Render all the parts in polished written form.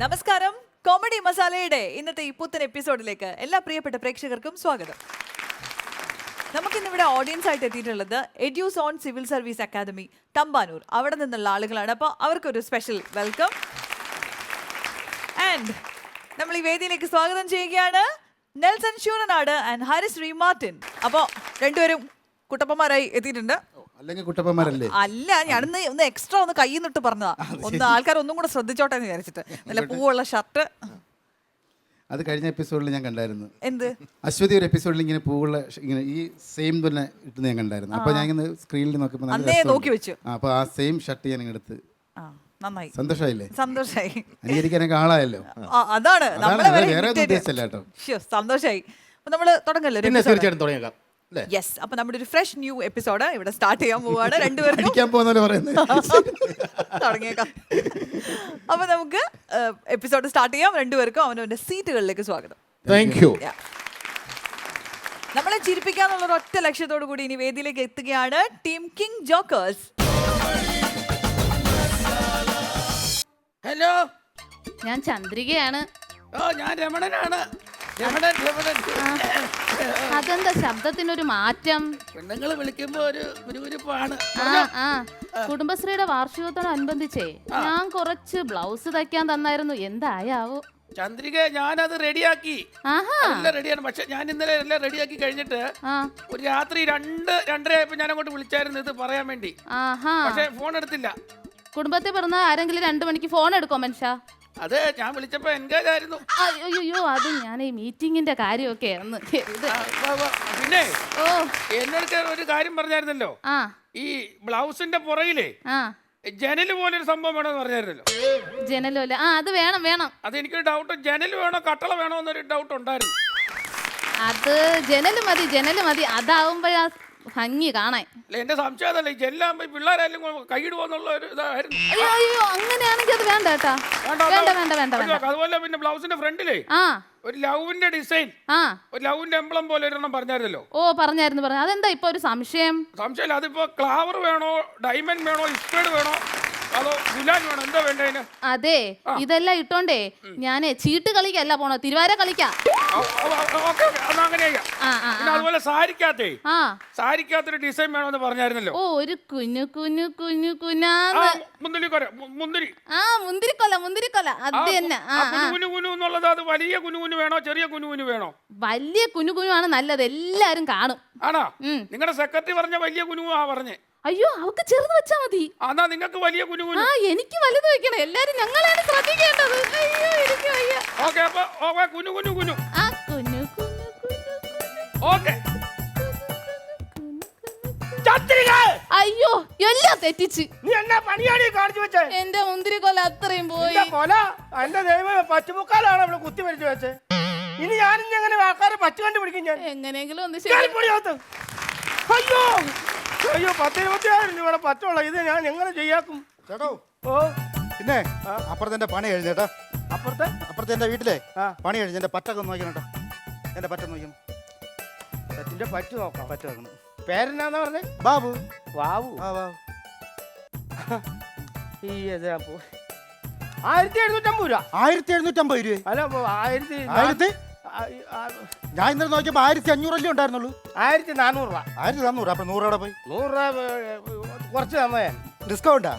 നമസ്കാരം. കോമഡി മസാലയുടെ ഇന്നത്തെ ഈ പുത്തൻ എപ്പിസോഡിലേക്ക് എല്ലാ പ്രിയപ്പെട്ട പ്രേക്ഷകർക്കും സ്വാഗതം. നമുക്കിന്നിവിടെ ഓഡിയൻസ് ആയിട്ട് എത്തിയിട്ടുള്ളത് എഡ്യൂസോൺ സിവിൽ സർവീസ് അക്കാദമി തമ്പാനൂർ, അവിടെ നിന്നുള്ള ആളുകളാണ്. അപ്പോൾ അവർക്കൊരു സ്പെഷ്യൽ വെൽക്കം. ആൻഡ് നമ്മൾ ഈ വേദിയിലേക്ക് സ്വാഗതം ചെയ്യുകയാണ് നെൽസൺ ശൂരനാട് ആൻഡ് ഹാരിസ് റീ മാർട്ടിൻ. അപ്പോൾ രണ്ടുപേരും കുട്ടപ്പന്മാരായി എത്തിയിട്ടുണ്ട്. അല്ലെങ്കിൽ കുട്ടപ്പന്മാരല്ലേ? അല്ല, ഞാനിന്ന് ഒന്ന് എക്സ്ട്രാ ഒന്ന് കയ്യിൽ നിന്നിട്ട് പറഞ്ഞതാ, ഒന്ന് ആൾക്കാർ ഒന്നും കൂടെ ശ്രദ്ധിച്ചോട്ടെ എന്ന് വിചാരിച്ചിട്ട്. നല്ല പൂവുള്ള ഷർട്ട്. അത് കഴിഞ്ഞ എപ്പിസോഡിൽ ഞാൻ കണ്ടായിരുന്നു. എന്ത്? അശ്വതി ഒരു എപ്പിസോഡിൽ ഇങ്ങനെ പൂവുള്ള ഇങ്ങനെ ഈ സെയിം തന്നെ ഇട്ട് ഞാൻ കണ്ടായിരുന്നു. അപ്പൊ ഞാൻ ഇങ്ങനെ സ്ക്രീനിൽ നോക്കിയപ്പോൾ നോക്കി വെച്ചു. അപ്പൊ ആ സെയിം ഷർട്ട് ഞാൻ എടുത്ത്. നന്നായി. സന്തോഷമായില്ലേ? സന്തോഷായി. അനുകരിക്കാനൊക്കെ ആളായല്ലോ. അതാണ് വേറെ ഉദ്ദേശിച്ചല്ല കേട്ടോ. സന്തോഷായി. അപ്പൊ നമ്മള് തുടങ്ങല്ലോ? തീർച്ചയായിട്ടും തുടങ്ങിയേക്കാം. യെസ്. അപ്പൊ നമ്മുടെ ഒരു ഫ്രഷ് ന്യൂ എപ്പിസോഡ് ഇവിടെ സ്റ്റാർട്ട് ചെയ്യാൻ പോവാണ്. രണ്ടുപേരും തുടങ്ങിയേക്കാം. അപ്പൊ നമുക്ക് എപ്പിസോഡ് സ്റ്റാർട്ട് ചെയ്യാം. രണ്ടുപേർക്കും അവനവന്റെ സീറ്റുകളിലേക്ക് സ്വാഗതം. Thank you. നമ്മളെ ചിരിപ്പിക്കാന്നുള്ള ഒറ്റ ലക്ഷ്യത്തോടു കൂടി ഇനി വേദിയിലേക്ക് എത്തുകയാണ് ടീം കിങ് ജോക്കേഴ്സ്. ഹലോ, ഞാൻ ചന്ദ്രികയാണ്. ഓ, ഞാൻ രമണനാണ്. അതെന്താ ശബ്ദത്തിനൊരു മാറ്റം? പെണ്ണുങ്ങൾ വിളിക്കുമ്പോ ഒരു ഗുരുഗുരുപ്പാണ്. കുടുംബശ്രീയുടെ വാർഷികത്തോടനുബന്ധിച്ചേ ഞാൻ കുറച്ച് ബ്ലൗസ് തയ്ക്കാൻ തന്നായിരുന്നു. എന്തായാവോ? ചന്ദ്രിക, ഞാനത് റെഡിയാക്കി. എല്ലാം റെഡിയാണ്. പക്ഷെ ഞാൻ ഇന്നലെ എല്ലാം റെഡിയാക്കി കഴിഞ്ഞിട്ട് ഒരു രാത്രി 2-2:30 ആയപ്പോ ഞാൻ അങ്ങോട്ട് വിളിച്ചായിരുന്നു ഇത് പറയാൻ വേണ്ടി. പക്ഷെ ഫോൺ എടുത്തില്ല. കുടുംബത്തിൽ പറഞ്ഞ ആരെങ്കിലും 2 മണിക്ക് ഫോൺ എടുക്കോ മനുഷ്യ? അത് ഞാൻ വിളിച്ചപ്പോ എൻഗേജ് ആയിരുന്നു. അയ്യോ, അത് ഞാൻ ഈ മീറ്റിങ്ങിന്റെ കാര്യമൊക്കെ പിന്നെ എന്നോട് ഒരു കാര്യം പറഞ്ഞായിരുന്നല്ലോ, ഈ ബ്ലൗസിന്റെ പുറയിലേ ജനല് പോലൊരു സംഭവം വേണമെന്ന് പറഞ്ഞായിരുന്നല്ലോ. ജനലോ? അത് വേണം വേണം. അത് എനിക്കൊരു ഡൗട്ട്, ജനല് വേണോ കട്ടള വേണോ എന്നൊരു ഡൗട്ട് ഉണ്ടായിരുന്നു. അത് ജനല് മതി. അതാവുമ്പോഴാ ഭംഗി കാണാൻ. എന്റെ സംശയം അതല്ല, ഈ ജനലാകുമ്പോ പിള്ളേരായാലും കൈയിടുവോന്നുള്ള ഒരു ഇതായിരുന്നു. അയ്യോ, അങ്ങനെയാണെങ്കിൽ അത് വേണ്ട കേട്ടാ. വേണ്ട. അതുപോലെ പിന്നെ ബ്ലൗസിന്റെ ഫ്രണ്ടിലേ ഒരു ലവിന്റെ ഡിസൈൻ, ഒരു ലവിന്റെ എംബ്ലം പോലെ ഒരെണ്ണം പറഞ്ഞായിരുന്നല്ലോ. പറഞ്ഞായിരുന്നു. അതെന്താ ഇപ്പൊ ഒരു സംശയമില്ല. അതിപ്പോ ക്ലാവർ വേണോ, ഡയമണ്ട് വേണോ, ഇസ്പേഡ് വേണോ, അതോ ഗുലാൻ വേണോ, എന്താ വേണ്ടതിന്? അതെ, ഇതെല്ലാം ഇട്ടോണ്ടേ ഞാനേ ചീട്ട് കളിക്കല്ല പോണോ, തിരുവാര കളിക്കാം. അതുപോലെ സാരിക്കകത്തൊരു ഡിസൈൻ വേണമെന്ന് പറഞ്ഞായിരുന്നല്ലോ. ഒരു മുന്തിരിക്കൊല അത് തന്നെ. എന്നുള്ളത് അത് വലിയ കുനുകുനു വേണോ, ചെറിയ കുനുകുനു വേണോ? വലിയ കുനുകുനുവാണ് നല്ലത്, എല്ലാരും കാണും. ആണോ? നിങ്ങളുടെ സെക്രട്ടറി പറഞ്ഞ വലിയ കുനുവാ പറഞ്ഞേ. അയ്യോ, അവക്ക് ചെറുത് വെച്ചാ മതി. എന്നാ നിങ്ങൾക്ക് വലിയ കുനുകുനു. എനിക്ക് വലുത് വെക്കണം. എല്ലാരും ഞങ്ങളാണ് ശ്രദ്ധിക്കേണ്ടത്. അയ്യോ, എനിക്ക് വയ്യ. ഓക്കേ, അപ്പൊ കുനു. ഓക്കേ. അയ്യോ, എല്ലാം തെറ്റിച്ച്. നീ എന്നാ പണിയാടി കാണിച്ചു വെച്ചേ? എന്റെ മുന്തിരിക്കൊല അത്രയും പോയി. കൊല എന്റെ ദൈവമേ, പച്ചുമുക്കാലാണ് അവിടെ കുത്തി മരിച്ചു വെച്ചേ. ഇനി ഞാനിന്ന് എങ്ങനെ ആൾക്കാരെ പച്ചു കണ്ടുപിടിക്കും? ഞാൻ എങ്ങനെയെങ്കിലും ഒന്ന് അയ്യോ 10-20,000 രൂപയുടെ പറ്റുള്ള ഇത് ഞാൻ എങ്ങനെ ചെയ്യാക്കും ചേട്ടോ? പിന്നെ അപ്പുറത്തെ പണി കഴിഞ്ഞേട്ടാ. അപ്പുറത്തെ എന്റെ വീട്ടിലെ പണി കഴിഞ്ഞ എന്റെ പറ്റൊക്കെ നോക്കണം കേട്ടോ. എന്റെ പറ്റ നോക്കണം. പറ്റിന്റെ പറ്റു നോക്കാം. പറ്റും. പേരെന്നാന്ന് പറഞ്ഞേ? ബാബു. ബാബു. 1750 രൂപ. 1750 രൂപ? അല്ല, ഞാൻ ഇന്നലെ നോക്കിയപ്പോ 1500 ഉണ്ടായിരുന്നുള്ളൂ. 1400 രൂപ. 1400. അപ്പൊ 100 രൂപ പോയി. 100 രൂപ കുറച്ച് തന്നേ. ഡിസ്കൗണ്ട്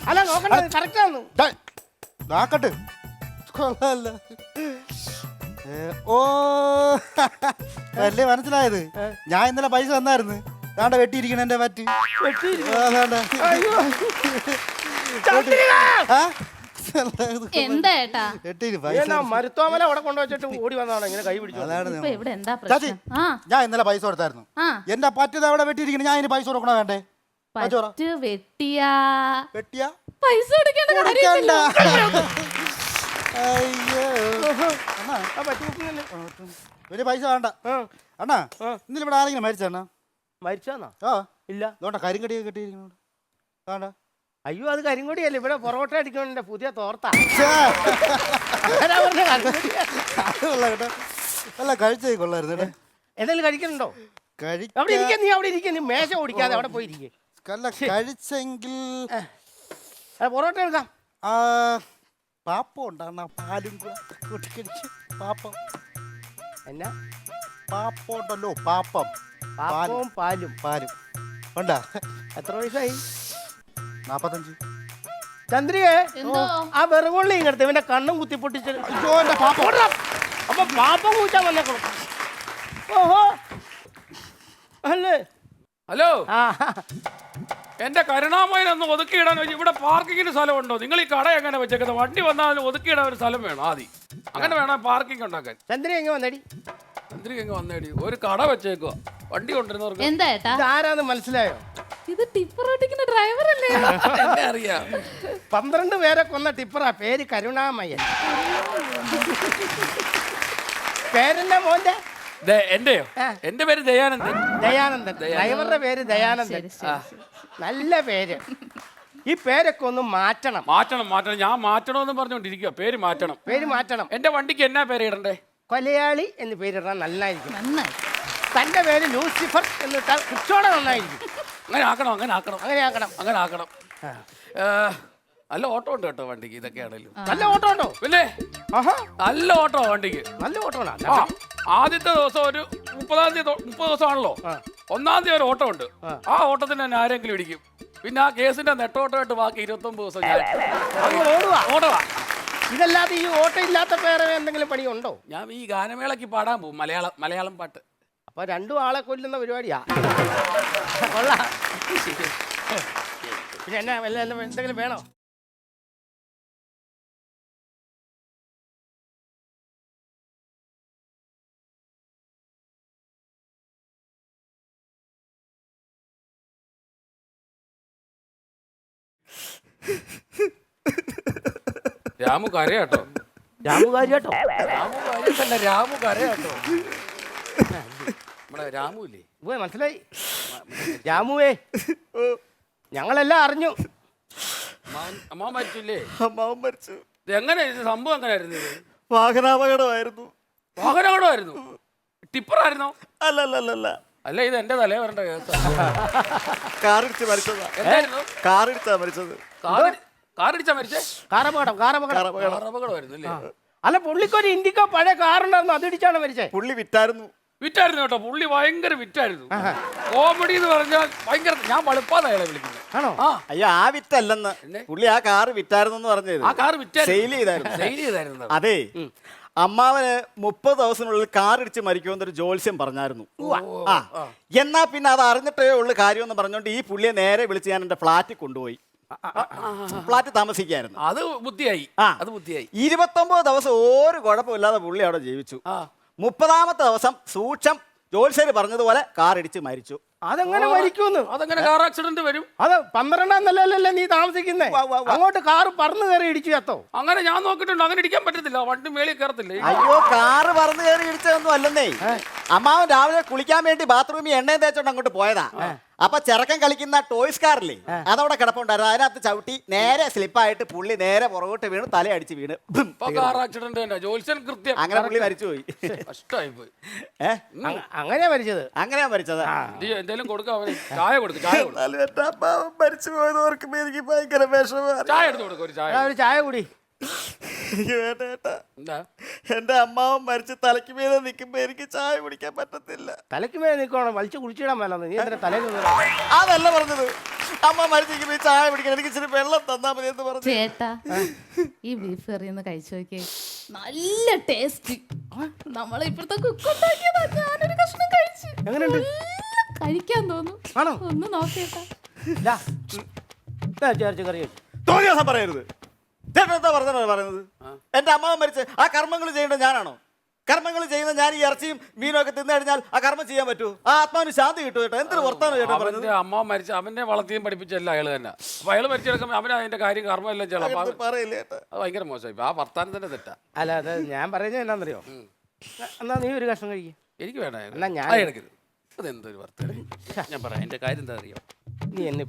അല്ല, നോക്കട്ടെ, കറക്റ്റ് ആണ്. നോക്കട്ടെ. ഓ, അല്ലേ മനസ്സിലായത്? ഞാൻ ഇന്നലെ പൈസ തന്നായിരുന്നു. താണ്ട വെട്ടിയിരിക്കണ എന്റെ പറ്റ്. മരുത്തോമല അവിടെ കൊണ്ടുവച്ചിട്ട് ഓടി വന്നതാണ് ഇങ്ങനെ കൈ പിടിച്ചു. ഞാൻ ഇന്നലെ പൈസ കൊടുത്തായിരുന്നു. എന്റെ പറ്റത് അവിടെ വെട്ടിയിരിക്കണ. ഞാൻ പൈസ കൊടുക്കണോ വേണ്ടേ? വെട്ടിയാ പൈസ കൊടുക്കണ്ട. അയ്യോ, വലിയ പൈസ വേണ്ട അണ്ണാ. ഇന്നലെ ഇവിടെ ആരെങ്കിലും മരിച്ചാന്നാ? ഇല്ല. അതുകൊണ്ടാ കരിങ്കടിയൊക്കെ കെട്ടിയിരിക്കണോണ്ട്. അയ്യോ, അത് കരിങ്കൊടിയല്ലേ, ഇവിടെ പൊറോട്ട അടിക്കണ പുതിയ തോർത്താ. അല്ല, കഴിച്ചേ കൊള്ളായിരുന്നു. എന്തെങ്കിലും കഴിക്കണുണ്ടോ? അവിടെ ഇരിക്കാൻ. നീ അവിടെ ഇരിക്കാൻ. നീ മേശ ഓടിക്കാതെ അവിടെ പോയിരിക്കേ. കഴിച്ചെങ്കിൽ പൊറോട്ട എടുക്കാം. പാപ്പം ഉണ്ടാണ് പാലും കൂടെ കൂട്ടിക്കഴിച്ച് പാപ്പം. എന്നാ പാപ്പം ഉണ്ടല്ലോ, പാപ്പം. പാപ്പവും പാലും. പാലും ഉണ്ടാ. എത്ര വയസ്സായി? 45. ചന്ദ്രികേ, എന്തോ? ആ വെറുകൊള്ളി ഇങ്ങടുത്ത് ഇവന്റെ കണ്ണും കുത്തിപ്പൊട്ടിച്ച്. അയ്യോ, എൻ്റെ പാപ്പം. ഓടാ. അപ്പൊ പാപ്പം കൂട്ടാൻ വന്നേക്കണം. ഓഹോ അല്ലേ? ഹലോ, ആ എന്റെ കരുണാമയൻ ഒന്ന് ഒതുക്കിയിടാൻ ഇവിടെ പാർക്കിങ്ങിന് സ്ഥലമുണ്ടോ? നിങ്ങൾ ഈ കട എങ്ങനെ വെച്ചേക്കുന്നത്? വണ്ടി വന്നാൽ ഒതുക്കിയിടാൻ ഒരു സ്ഥലം വേണം ആദ്യം. അങ്ങനെ വേണം പാർക്കിംഗ് ഉണ്ടാക്കാൻ. ചന്ദ്രിക എങ്ങനെ വന്നടി? എന്തിനു എങ്ങനെ വന്നേടി? ഒരു കട വെച്ചേക്കുക, വണ്ടി കൊണ്ടിരുന്നവർക്ക്. എന്താ ഏട്ടാ? ഇതാരാന്ന് മനസ്സിലായോ? ഇത് ടിപ്പർ ഓട്ടിക്കുന്ന ഡ്രൈവർ അല്ലേ? എന്നെ അറിയാം. 12 പേരെ കൊന്ന ടിപ്പറാ. പേര് കരുണാമയ്യൻ. പേരെന്നാ മോന്റെ? എന്റെയോ? എന്റെ പേര് ദയാനന്ദൻ. ദയാനന്ദൻ. ഡ്രൈവറുടെ പേര് ദയാനന്ദൻ. നല്ല പേര്. ഈ പേരൊക്കെ ഒന്ന് മാറ്റണം. മാറ്റണം. ഞാൻ മാറ്റണമെന്ന് പറഞ്ഞോണ്ടിരിക്കുക. പേര് മാറ്റണം. പേര് മാറ്റണം. എന്റെ വണ്ടിക്ക് എന്നാ പേര് ഇടണ്ടേ? കൊലയാളി എന്ന് പേരിടാൻ നന്നായിരിക്കും. നന്നായി. തന്റെ പേര് ലൂസിഫർ എന്ന് ഇട്ടാൽ കുറച്ചുകൂടെ നന്നായിരിക്കും. അങ്ങനെ ആക്കണം. അങ്ങനെ ആക്കണം. നല്ല ഓട്ടോ ഉണ്ട് കേട്ടോ വണ്ടിക്ക്. ഇതൊക്കെയാണല്ലോ നല്ല ഓട്ടോ ഉണ്ടോ? പിന്നെ ആഹാ, നല്ല ഓട്ടോ വണ്ടിക്ക്. നല്ല ഓട്ടോ ആ, ആദ്യത്തെ ദിവസം ഒരു 30 ദിവസമാണല്ലോ. 1-ാം തീയതി ഒരു ഓട്ടോ ഉണ്ട്. ആ ഓട്ടത്തിന് തന്നെ ആരെങ്കിലും ഇടിക്കും. പിന്നെ ആ കേസിന്റെ നെട്ടോട്ടമായിട്ട് ബാക്കി 29 ദിവസം ഞാൻ ഓടുവാ. ഇതല്ലാതെ ഈ ഓട്ടോ ഇല്ലാത്ത വേറെ എന്തെങ്കിലും പണിയുണ്ടോ? ഞാൻ ഈ ഗാനമേളക്ക് പാടാൻ പോകും. മലയാളം പാട്ട്. അപ്പൊ 2 ആളെ കൊല്ലുന്ന പരിപാടിയാ. കൊള്ളാം. പിന്നെ എന്നാ എന്തെങ്കിലും വേണോ? രാമു കരയാട്ടോ. രാമു കാര്യട്ടോ? രാമു കരയാട്ടോ. നമ്മുടെ രാമു ഇല്ലേ? മനസ്സിലായി. രാമുവേ, ഞങ്ങളെല്ലാം അറിഞ്ഞു. അമ്മ മരിച്ചില്ലേ? അമ്മാവൻ മരിച്ചു. എങ്ങനെ സംഭവം എങ്ങനെയായിരുന്നു? വാഹനാപകടമായിരുന്നു. വാഹനമായിരുന്നു? ടിപ്പറായിരുന്നോ? അല്ല, അല്ല, ഇത് എന്റെ തലേ വരേണ്ട കേസ്. കാറിടിച്ച് മരിച്ചതാ. എന്തായിരുന്നു? കാറിടിച്ചാ മരിച്ചത്. കാറിടിച്ചാ മരിച്ചേ? കാറപകടമായിരുന്നു അല്ലേ? അല്ല, പുള്ളിക്കൊരു ഇൻഡിക്കോ പഴയ കാറുണ്ടായിരുന്നു, അതിടിച്ചാണ് മരിച്ചേ. പുള്ളി വിറ്റായിരുന്നു കേട്ടോ. പുള്ളി ഭയങ്കര വിറ്റായിരുന്നു. കോമഡി എന്ന് പറഞ്ഞാൽ ഭയങ്കര. ഞാൻ വളുപ്പാതയാളെ വിളിക്കുന്നത്. ആണോ? അയ്യോ, ആ വിറ്റല്ലെന്ന്. പുള്ളി ആ കാറ് വിറ്റായിരുന്നു പറഞ്ഞത്. ആ കാറ് സെയിൽ ചെയ്തായിരുന്നു. അതെ, അമ്മാവന് 30 ദിവസത്തിനുള്ളിൽ കാറിടിച്ച് മരിക്കുമെന്നൊരു ജോത്സ്യം പറഞ്ഞായിരുന്നു. എന്നാ പിന്നെ അത് അറിഞ്ഞിട്ടേ ഉള്ളു കാര്യമെന്ന് പറഞ്ഞോണ്ട് ഈ പുള്ളിയെ നേരെ വിളിച്ച് ഞാൻ എന്റെ ഫ്ലാറ്റിൽ കൊണ്ടുപോയി. ഫ്ലാറ്റിൽ താമസിക്കായിരുന്നു. അത് ബുദ്ധിയായി. 29 ദിവസം ഒരു കുഴപ്പമില്ലാതെ പുള്ളി അവിടെ ജീവിച്ചു. 30ാമത്തെ ദിവസം സൂക്ഷം ജോത്സ്യര് പറഞ്ഞതുപോലെ കാറിടിച്ച് മരിച്ചു. അതെങ്ങനെ മരിക്കൂന്ന്? അതെങ്ങനെ കാർ ആക്സിഡന്റ് വരും? അത് 12ാം നിലയിലല്ലേ നീ താമസിക്കുന്നേ? അങ്ങോട്ട് കാറ് പറന്ന് കയറി ഇടിച്ചു ചത്തോ? അങ്ങനെ ഞാൻ നോക്കിയിട്ടുണ്ട്. അങ്ങനെ ഇടിക്കാൻ പറ്റത്തില്ല. വണ്ടി മേളിൽ കയറത്തില്ലേ? അയ്യോ, കാറ് പറന്ന് കയറി ഇടിച്ചതൊന്നും അല്ലെന്നേ. അമ്മാവൻ രാവിലെ കുളിക്കാൻ വേണ്ടി ബാത്റൂമിൽ എണ്ണയും തേച്ചോണ്ട് അങ്ങോട്ട് പോയതാ. അപ്പൊ ചെറുക്കൻ കളിക്കുന്ന ടോയ്സ് കാറില്ലേ, അതവിടെ കിടപ്പുണ്ടായിരുന്നു. അതിനകത്ത് ചവിട്ടി നേരെ സ്ലിപ്പായിട്ട് പുള്ളി നേരെ പുറകോട്ട് വീണ് തലയടിച്ച് വീണ് കാർ ആക്സിഡന്റ് തന്നെ. ജോത്സ്യൻ കൃത്യം. അങ്ങനെ പുള്ളി മരിച്ചുപോയി. കഷ്ടമായി പോയി. അങ്ങനെയാ മരിച്ചത്? അങ്ങനെയാ മരിച്ചത്. എന്തെങ്കിലും കൊടുക്കാം. അവന് ചായ കൊടുക്കും. ചായ മരിച്ചു പോയത് ഓർക്കുമ്പോ എനിക്ക് ഭയങ്കര വിഷമമാണ്. ചായ എടുത്ത് കൊടുക്കും. ഒരു ചായ കൂടി. എനിക്ക് വേണ്ട ഏട്ടാ. എന്താ? എന്റെ അമ്മാവൻ മരിച്ച് തലയ്ക്ക് മീതെ നിൽക്കുമ്പോ എനിക്ക് ചായ കുടിക്കാൻ പറ്റത്തില്ല. തലയ്ക്ക് മേലെ നിൽക്കണം, വലിച്ചു കുടിച്ചിടാൻ മേലെന്ന്. നീ എന്തിനാ തലയിൽ അതല്ല പറഞ്ഞത്. അമ്മ മരിച്ചിരിക്കുമ്പോ ചായ കുടിക്കാൻ എനിക്ക് ഇച്ചിരി വെള്ളം തന്നാ മതി എന്ന് പറഞ്ഞു. ചേട്ടാ, ഈ ബീഫ് കറി ഒന്ന് കഴിച്ചു നോക്കിയേ. നല്ല ടേസ്റ്റ്. നമ്മളെ ഇപ്പോഴത്തെ കുക്ക് ഉണ്ടാക്കിയതാ. ഞാനൊരു കഷ്ണം കഴിച്ചു. എങ്ങനെയുണ്ട്? കഴിക്കാൻ തോന്നും. ആണോ? ഒന്ന് നോക്കിയേട്ടാ. കറി തോന്നിയ ദിവസം പറയരുത്. എന്താ പറയുന്നത്? എന്റെ അമ്മാവൻ മരിച്ച് ആ കർമ്മങ്ങൾ ചെയ്യേണ്ടത് ഞാനാണോ? കർമ്മങ്ങൾ ചെയ്യുന്ന ഞാൻ ഈ ഇറച്ചിയും മീനും ഒക്കെ തിന്നു കഴിഞ്ഞാൽ ആ കർമ്മം ചെയ്യാൻ പറ്റൂ? ആ ആത്മാവിന് ശാന്തി കിട്ടും കേട്ടോ. എന്തൊരു വർത്താനം ചേട്ടാ പറയുന്നത്. അമ്മ മരിച്ച അവന്റെ വളർത്തിയും പഠിപ്പിച്ചല്ല അയാൾ തന്നെ. അപ്പൊ അയാൾ മരിച്ചെടുക്കുമ്പോൾ അവന് അതിന്റെ കാര്യം കർമ്മം എല്ലാം ചെയ്യണം. പറയില്ലേ? അത് ഭയങ്കര മോശമായി. ആ വർത്താനം തന്നെ തെറ്റാ. അല്ല, അത് ഞാൻ പറയുന്നത് എന്നാന്നറിയോ? എന്നാ നീ ഒരു കഷ്ണം കഴിക്കും. എനിക്ക് വേണ്ട. എന്നാ ഞാൻ എടുക്കരുത്. അതെന്തൊരു വർത്താനം. ഞാൻ പറയാം. എന്റെ കാര്യം എന്താ അറിയോ? നീ എന്നെ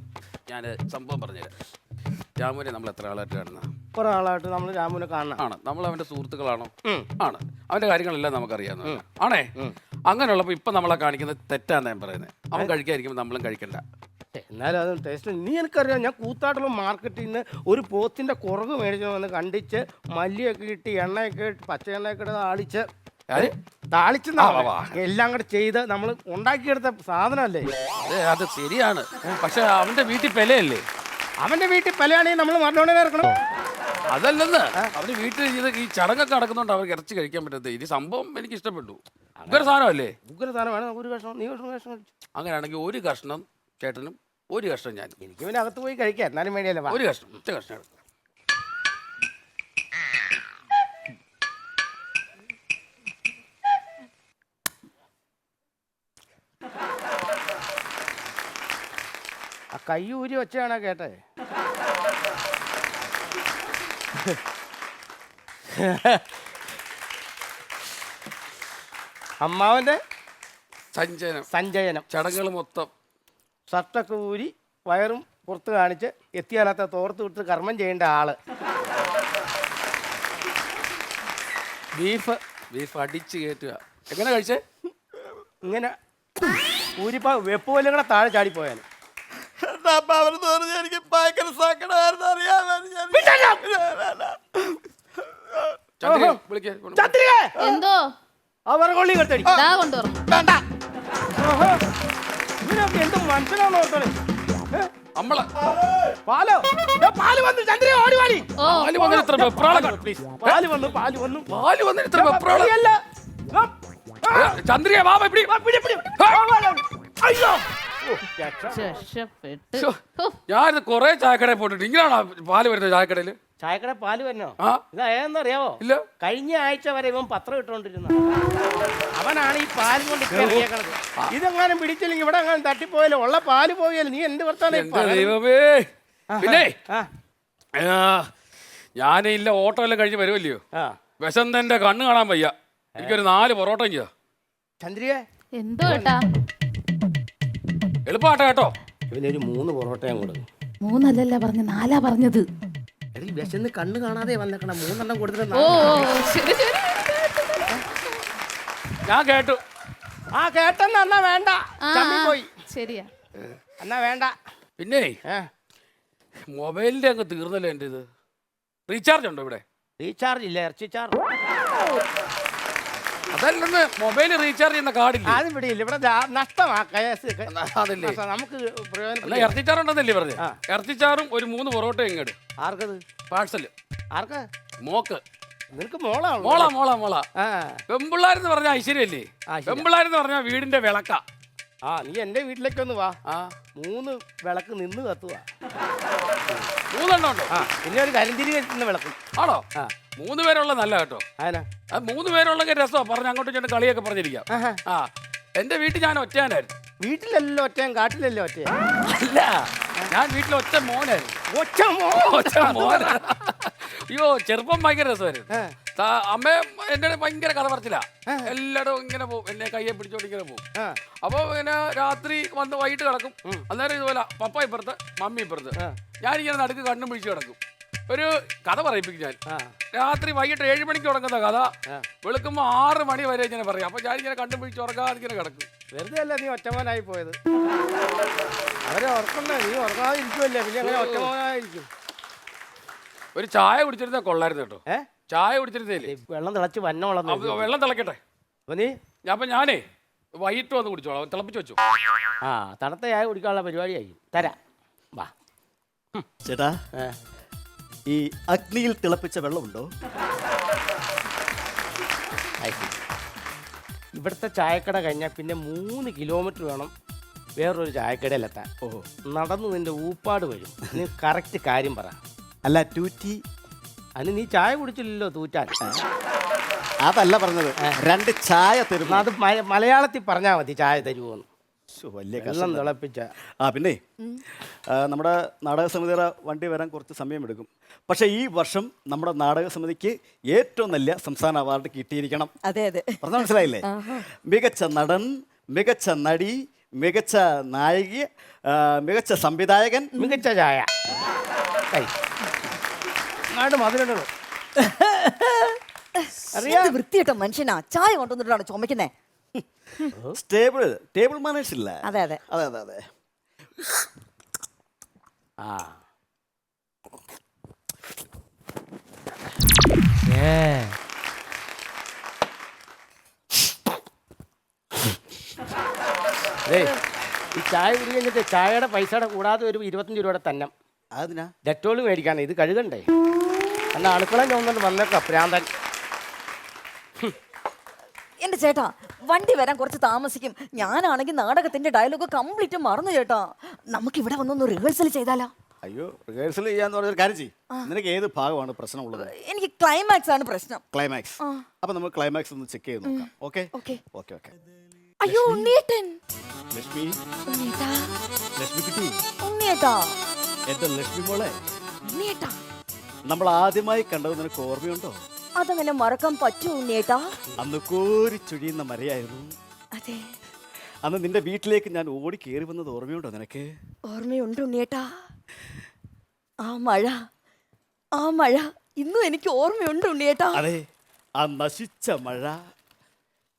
ഞാൻ സംഭവം പറഞ്ഞുതരാം. രാമുവിനെ നമ്മൾ എത്ര ആളായിട്ട് കാണുന്ന? കുറെ ആളായിട്ട് നമ്മൾ രാമുവിനെ കാണണം. ആണ്. നമ്മൾ അവന്റെ സുഹൃത്തുക്കളാണോ? ആണ്. അവന്റെ കാര്യങ്ങളെല്ലാം നമുക്കറിയാവുന്ന ആണേ. അങ്ങനെയുള്ളപ്പോൾ ഇപ്പൊ നമ്മളെ കാണിക്കുന്നത് തെറ്റാന്ന് ഞാൻ പറയുന്നത്. അവൻ കഴിക്കാതിരിക്കുമ്പോൾ നമ്മളും കഴിക്കണ്ട. എന്നാലും അത് ടേസ്റ്റ്. നീ എനിക്കറിയാം, ഞാൻ കൂത്താട്ടുള്ള മാർക്കറ്റിൽ നിന്ന് ഒരു പോത്തിന്റെ കുറവ് മേടിച്ചു വന്ന് കണ്ടിച്ച് മല്ലിയൊക്കെ ഇട്ട് എണ്ണയൊക്കെ ഇട്ട് പച്ച എണ്ണയൊക്കെ ഇട്ട് താളിച്ച് എല്ലാം കൂടെ ചെയ്ത് നമ്മൾ ഉണ്ടാക്കിയെടുത്ത സാധനമല്ലേ. അത് ശരിയാണ്, പക്ഷെ അവന്റെ വീട്ടിൽ പെലയല്ലേ. അവന്റെ വീട്ടിൽ പലയാണെങ്കിൽ നമ്മൾ മരണോടെ ഇറക്കണം. അതല്ലെന്ന് അവര് വീട്ടിൽ ഇത് ഈ ചടങ്ങൊക്കെ നടക്കുന്നുണ്ട്, അവർക്ക് ഇറച്ചി കഴിക്കാൻ പറ്റത്തേ. ഈ സംഭവം എനിക്ക് ഇഷ്ടപ്പെട്ടു. ഉഗ്ര സാധനമല്ലേ? ഉഗ്ര സാധനമാണ്. ഒരു കഷ്ണം നീ കഷ്ണം കഴിച്ചു. അങ്ങനെയാണെങ്കിൽ ഒരു കഷ്ണം ചേട്ടനും ഒരു കഷ്ണം ഞാൻ. എനിക്ക് പിന്നെ അകത്ത് പോയി കഴിക്കാം, എന്നാലും വേണ്ടിയല്ലേ. ഒരു കഷ്ണം, ഒറ്റ കഷ്ണം എടുക്കാം. ആ കൈ ഊരി വെച്ചാണോ കേട്ടെ? അമ്മാവന്റെ സഞ്ചയനം ചടങ്ങുകൾ മൊത്തം. ഷർട്ടൊക്കെ ഊരി വയറും പുറത്ത് കാണിച്ച് എത്തിയാലാത്ത തോർത്ത് വിട്ട് കർമ്മം ചെയ്യേണ്ട ആള്. ബീഫ് അടിച്ച് കയറ്റുക. എങ്ങനെ കഴിച്ചേ? ഇങ്ങനെ ഊരിപ്പോ വെപ്പ് പോലും കൂടെ താഴെ ചാടിപ്പോയാൽ. എനിക്ക് ഭയങ്കര സങ്കടമായിരുന്നു, എന്തോ ആ വിറകൊള്ളി കെട്ടടി. ഇതാ കൊണ്ടുവരണം. വേണ്ട. ഇവനൊക്കെ എന്ത് മനസ്സിലാണോ ഓർത്തത്? നമ്മളെ പാലോ? പാല് വന്നു ചന്ദ്ര, ഓടി വാടി. ഓ പാല് വന്നിട്ട് ഇത്ര വെപ്രാളം. പാല് വന്നു, പാല് വന്നു. പാല് വന്നിട്ട് ഇത്ര വെപ്രാളം. അല്ല. ചന്ദ്രിക ബാബ പിടി. അയ്യോ, രക്ഷപ്പെട്ടു. ശ്ശോ, ഞാനിത് കൊറേ ചായക്കടയിൽ പോയിട്ടുണ്ട്. ഇങ്ങനെയാണോ പാല് വരുന്നത് ചായക്കടയില്? ചായക്കട പാല് വന്നോ? ആ ഇതേന്നറിയാവോ? ഇല്ല. കഴിഞ്ഞ ആഴ്ച വരെ ഇവൻ പത്രം ഇട്ടോണ്ടിരുന്ന അവനാണ് ഈ പാലും കൊണ്ട് ഇറങ്ങിയേക്കണത്. ഇതെങ്ങാനും പിടിച്ചില്ലെങ്കിൽ ഇവിടെ എങ്ങാനും തട്ടിപ്പോയാലോ, ഉള്ള പാല് പോയാലോ. നീ എന്ത് വർത്താനം? എന്റെ ദൈവമേ. പിന്നെ ഞാനില്ല ഓട്ടോ എല്ലാം കഴിഞ്ഞ് വരുമല്ലയോ, വിശന്നെന്റെ കണ്ണ് കാണാൻ വയ്യ. എനിക്കൊരു 4 പൊറോട്ടയും ചെയ്യാം. ചന്ദ്രിക എന്തോ ഏട്ടാ? എളുപ്പമാട്ടെ കേട്ടോ. ഇവനൊരു 3 പൊറോട്ടയും കൊടുക്കും. 3 പറഞ്ഞ 4 പറഞ്ഞത്. എടീ വിശന്ന് കണ്ണ് കാണാതെ വന്നേക്കണം. 3 കൊടുത്തിട്ട്. ഓ ശരി ശരി. ഞാൻ കേട്ടു. ആ കേട്ടെന്ന് എന്നാ വേണ്ട. പോയി ശരിയാ, എന്നാ വേണ്ട. പിന്നെ മൊബൈലിന്റെ അങ്ങ് തീർന്നല്ലോ എൻ്റെ ഇത്. റീചാർജ് ഉണ്ടോ ഇവിടെ? റീചാർജ് ഇല്ല, ഇറച്ചി ചാർജ്. അതല്ലെന്ന് മൊബൈൽ റീചാർജ് ചെയ്യുന്ന കാർഡില്ല. അത് ഇവിടെ ഇല്ല, ഇവിടെ നഷ്ടമാ കേസ്. അതല്ലേ നമുക്ക് അല്ല, ഇറച്ചിച്ചാറ് ഉണ്ടെന്നല്ലേ പറഞ്ഞു? ഇറച്ചിച്ചാറും ഒരു 3 പൊറോട്ടയും ഇങ്ങോട്ട്. ആർക്കത്? പാഴ്സല്. ആർക്ക്? മോക്ക്. നിനക്ക് മോളാ? മോളാ. പെമ്പിള്ളാരെന്ന് പറഞ്ഞ ഐശ്വര്യല്ലേ? പെമ്പിള്ളാരെന്ന് പറഞ്ഞാൽ വീടിന്റെ വിളക്ക. ആ നീ എന്റെ വീട്ടിലേക്ക് ഒന്ന് വാ. 3 വിളക്ക് നിന്ന് കത്തുവാ. 3 എണ്ണം ഉണ്ടോ? പിന്നെ ഒരു കരിന്തിരി കത്തുന്ന വിളക്ക്. ആണോ? 3 പേരുള്ള നല്ല കേട്ടോ. അതിനാ 3 പേരുള്ള രസമാണ്. പറഞ്ഞ അങ്ങോട്ടും ഇങ്ങോട്ടും കളിയൊക്കെ പറഞ്ഞിരിക്കാം. എന്റെ വീട്ടിൽ ഞാൻ ഒറ്റയാനായിരുന്നു. വീട്ടിലല്ലോ ഒറ്റയും കാട്ടിലല്ലോ ഒറ്റയും. അല്ല, ഞാൻ വീട്ടിൽ ഒറ്റ മോനായിരുന്നു. ഒറ്റ മോന. അയ്യോ, ചെറുപ്പം ഭയങ്കര രസമായിരുന്നു. അമ്മ എന്റെ ഭയങ്കര കഥ പറച്ചില്ല. എല്ലായിടും ഇങ്ങനെ പോകും, എന്നെ കയ്യെ പിടിച്ചോണ്ട് ഇങ്ങനെ പോകും. അപ്പൊ ഇങ്ങനെ രാത്രി വന്ന് വൈകിട്ട് കിടക്കും. അന്നേരം ഇതുപോലെ പപ്പ ഇപ്പുറത്ത്, മമ്മി ഇപ്പുറത്ത്, ഞാനിങ്ങനെ നടുക്ക് കണ്ണും പിടിച്ച് കിടക്കും. ഒരു കഥ പറയിപ്പിക്കും ഞാൻ. രാത്രി വൈകിട്ട് 7 മണിക്ക് തുടങ്ങുന്ന കഥ വെളുക്കുമ്പോ 6 മണി വരെ ഇങ്ങനെ പറയും. അപ്പൊ ഞാനിങ്ങനെ കണ്ണും പിടിച്ച് ഉറങ്ങാതെ ഇങ്ങനെ കിടക്കും. വെറുതെ അല്ല നീ ഒറ്റമോനായി പോയത്. അവരെ ഉറക്കണ്ടേ? നീ ഉറങ്ങാതെ ഇരിക്കുമല്ലേ, പിന്നെ അങ്ങനെ ഒറ്റമോനായിരിക്കും. ഒരു ചായ കുടിച്ചിരുന്നേ കൊള്ളായിരുന്നു കേട്ടോ. ചായ കുടിച്ചിരുന്നേലേ വെള്ളം തിളച്ച് വന്നോളം. വെള്ളം തിളക്കട്ടെ. അപ്പൊ നീ ഞാനേ വൈകിട്ട് വന്ന് കുടിച്ചോളാം. തിളപ്പിച്ച് വെച്ചു. തണുത്ത ചായ കുടിക്കാനുള്ള പരിപാടിയായി തരാം. വാ ചേട്ടാ, ഈ അഗ്നിയിൽ തിളപ്പിച്ച വെള്ളമുണ്ടോ? ഇവിടുത്തെ ചായക്കട കഴിഞ്ഞാൽ പിന്നെ 3 കിലോമീറ്റർ വേണം വേറൊരു ചായക്കടയിലെത്താൻ. ഓഹോ, നടന്ന് നിന്റെ ഊപ്പാട് വരും. നീ കറക്റ്റ് കാര്യം പറ. അല്ല ടൂറ്റി. അതിന് നീ ചായ കുടിച്ചില്ലല്ലോ തൂറ്റാൻ. അതല്ല പറഞ്ഞത്, 2 ചായ തരും. അത് മലയാളത്തിൽ പറഞ്ഞാൽ മതി ചായ തരുമോന്ന്. വലിയ വെള്ളം തിളപ്പിച്ച. പിന്നെ നമ്മുടെ നാടക സമിതിയുടെ വണ്ടി വരാൻ കുറച്ച് സമയമെടുക്കും. പക്ഷേ ഈ വർഷം നമ്മുടെ നാടക സമിതിക്ക് ഏറ്റവും നല്ല സംസ്ഥാന അവാർഡ് കിട്ടിയിരിക്കണം. അതെ അതെ, പറഞ്ഞ മനസ്സിലായില്ലേ? മികച്ച നടൻ, മികച്ച നടി, മികച്ച നായിക, മികച്ച സംവിധായകൻ, മികച്ച ചായ. മധുരണ്ടോ? വൃത്തിയിട്ട മനുഷ്യനാ ചായ കൊണ്ടുവന്നിട്ടാണ് ചുമക്കുന്നേ. ടേബിൾ മാനേഴ്സ് ഇല്ല. അതെ അതെ അതെ അതെ അതെ. ആ ഏയ്, ഈ ചായ കുടി കഴിഞ്ഞിട്ട് ചായയുടെ പൈസയുടെ കൂടാതെ ഒരു 25 രൂപയുടെ തന്നെ അതിനാ ഡെറ്റോൾ മേടിക്കാണ്. ഇത് കഴുകണ്ടേ? അല്ല അടുക്കള ചോദിച്ചു വന്നേക്കാം പ്രാന്തൻ. എന്റെ ചേട്ടാ വണ്ടി വരാൻ കുറച്ച് താമസിക്കും. ഞാനാണെങ്കിൽ നാടകത്തിന്റെ ഡയലോഗ് കംപ്ലീറ്റ് മറന്നു ചേട്ടാ. നമുക്ക് ഇവിടെ വന്നൊന്ന് റിഹേഴ്സൽ ചെയ്താലോ? അയ്യോ റിഹേഴ്സൽ ചെയ്യാന്ന് പറഞ്ഞൊരു കാര്യം ചെയ്യും. നിനക്ക് ഏത് ഭാഗമാണ് പ്രശ്നമുള്ളത്? എനിക്ക് ക്ലൈമാക്സ് ആണ് പ്രശ്നം. ക്ലൈമാക്സ്. അപ്പൊ നമ്മൾ ക്ലൈമാക്സ് ഒന്ന് ചെക്ക് ചെയ്ത് നോക്കാം. Okay okay. Okay okay. അയ്യോ ഉണ്ണിയേട്ടൻ. ലക്ഷ്മി, ഉണ്ണിയേട്ടാ, ലക്ഷ്മി കുട്ടി, ഉണ്ണിയേട്ടാ, എന്റെ ലക്ഷ്മി മോളെ, ഉണ്ണിയേട്ടാ. നമ്മൾ ആദ്യമായി കണ്ടത് നിനക്ക് ഓർമ്മയുണ്ടോ? അതങ്ങനെ മറക്കാൻ പറ്റുമോ ഉണ്ണിയേട്ടാ? അന്ന് കോരി ചുഴിയുന്ന മരയായിരുന്നു. അതെ, അന്ന് നിന്റെ വീട്ടിലേക്ക് ഞാൻ ഓടി കയറി വന്നത് ഓർമ്മയുണ്ടോ നിനക്ക്? ഓർമ്മയുണ്ട് ഉണ്ണിയേട്ടാ. ആ മഴ ഇന്നും എനിക്ക് ഓർമ്മയുണ്ട് ഉണ്ണിയേട്ടാ. അതെ, ആ നശിച്ച മഴ.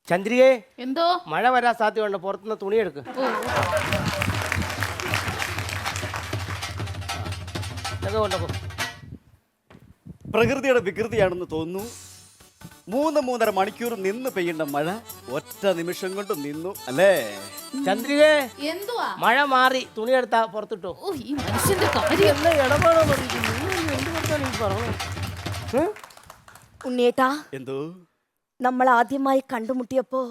ചന്ദ്രികേ, എന്തോ മഴ വരാൻ സാധ്യതയുണ്ട്. പുറത്തുനിന്ന് തുണിയെടുക്ക്. ഇതൊക്കെ കൊണ്ടോ. പ്രകൃതിയുടെ വികൃതിയാണെന്ന് തോന്നുന്നു. 3-3.5 മണിക്കൂർ നിന്ന് പെയ്യേണ്ട മഴ ഒറ്റ നിമിഷം കൊണ്ട് നിന്നു അല്ലേ? ചന്ദ്രികേ, എന്തുവാ? മഴ മാറി, തുണിയെടുത്താ പുറത്തിട്ടോ. ഓ ഈ മനുഷ്യന്റെ കാര്യം. എന്നാ ഇടപാടോ പറഞ്ഞു. ഉണ്ണിയേട്ടാ, എന്തോ നമ്മൾ ആദ്യമായി കണ്ടുമുട്ടിയപ്പോ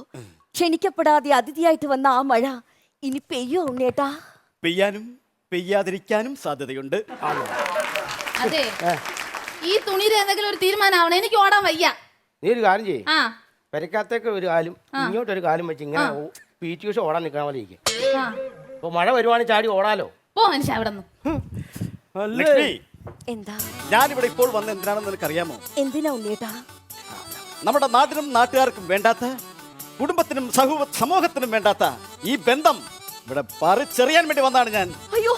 ക്ഷണിക്കപ്പെടാതെ അതിഥിയായിട്ട് വന്ന ആ മഴ ഇനി പെയ്യോ ഉണ്ണിയേട്ടാ? പെയ്യാനും പെയ്യാതിരിക്കാനും സാധ്യതയുണ്ട്. അതെ, ഈ തുണിയിൽ എന്തെങ്കിലും ഒരു തീരുമാനമാവണം. എനിക്ക് ഓടാൻ വയ്യ. നീ ഒരു കാര്യം ചെയ്യ്. ആ പെരക്കാത്തേക്ക് ഒരു കാലും ഇങ്ങോട്ടൊരു കാലും വെച്ച് ഇങ്ങനെ PT ഉഷ ഓടാൻ നിൽക്കണ പോലെ ഇരിക്കും. ആ. അപ്പൊ മഴ വരുവാണെങ്കിൽ ചാടി ഓടാലോ. പോ മനുഷ്യ അവിടെ നിന്ന്. ലക്ഷ്മി, എന്താ? ഞാനിവിടെ ഇപ്പോൾ വന്ന് എന്തിനാണെന്ന് നിനക്കറിയാമോ? എന്തിനാ ഉണ്ണിയേട്ടാ? നമ്മുടെ നാടിനും നാട്ടുകാർക്കും വേണ്ടാത്ത, കുടുംബത്തിനും സമൂഹത്തിനും വേണ്ടാത്ത ഈ ബന്ധം ഇവിടെ പറിച്ചെറിയാൻ വേണ്ടി വന്നാണ് ഞാൻ. അയ്യോ,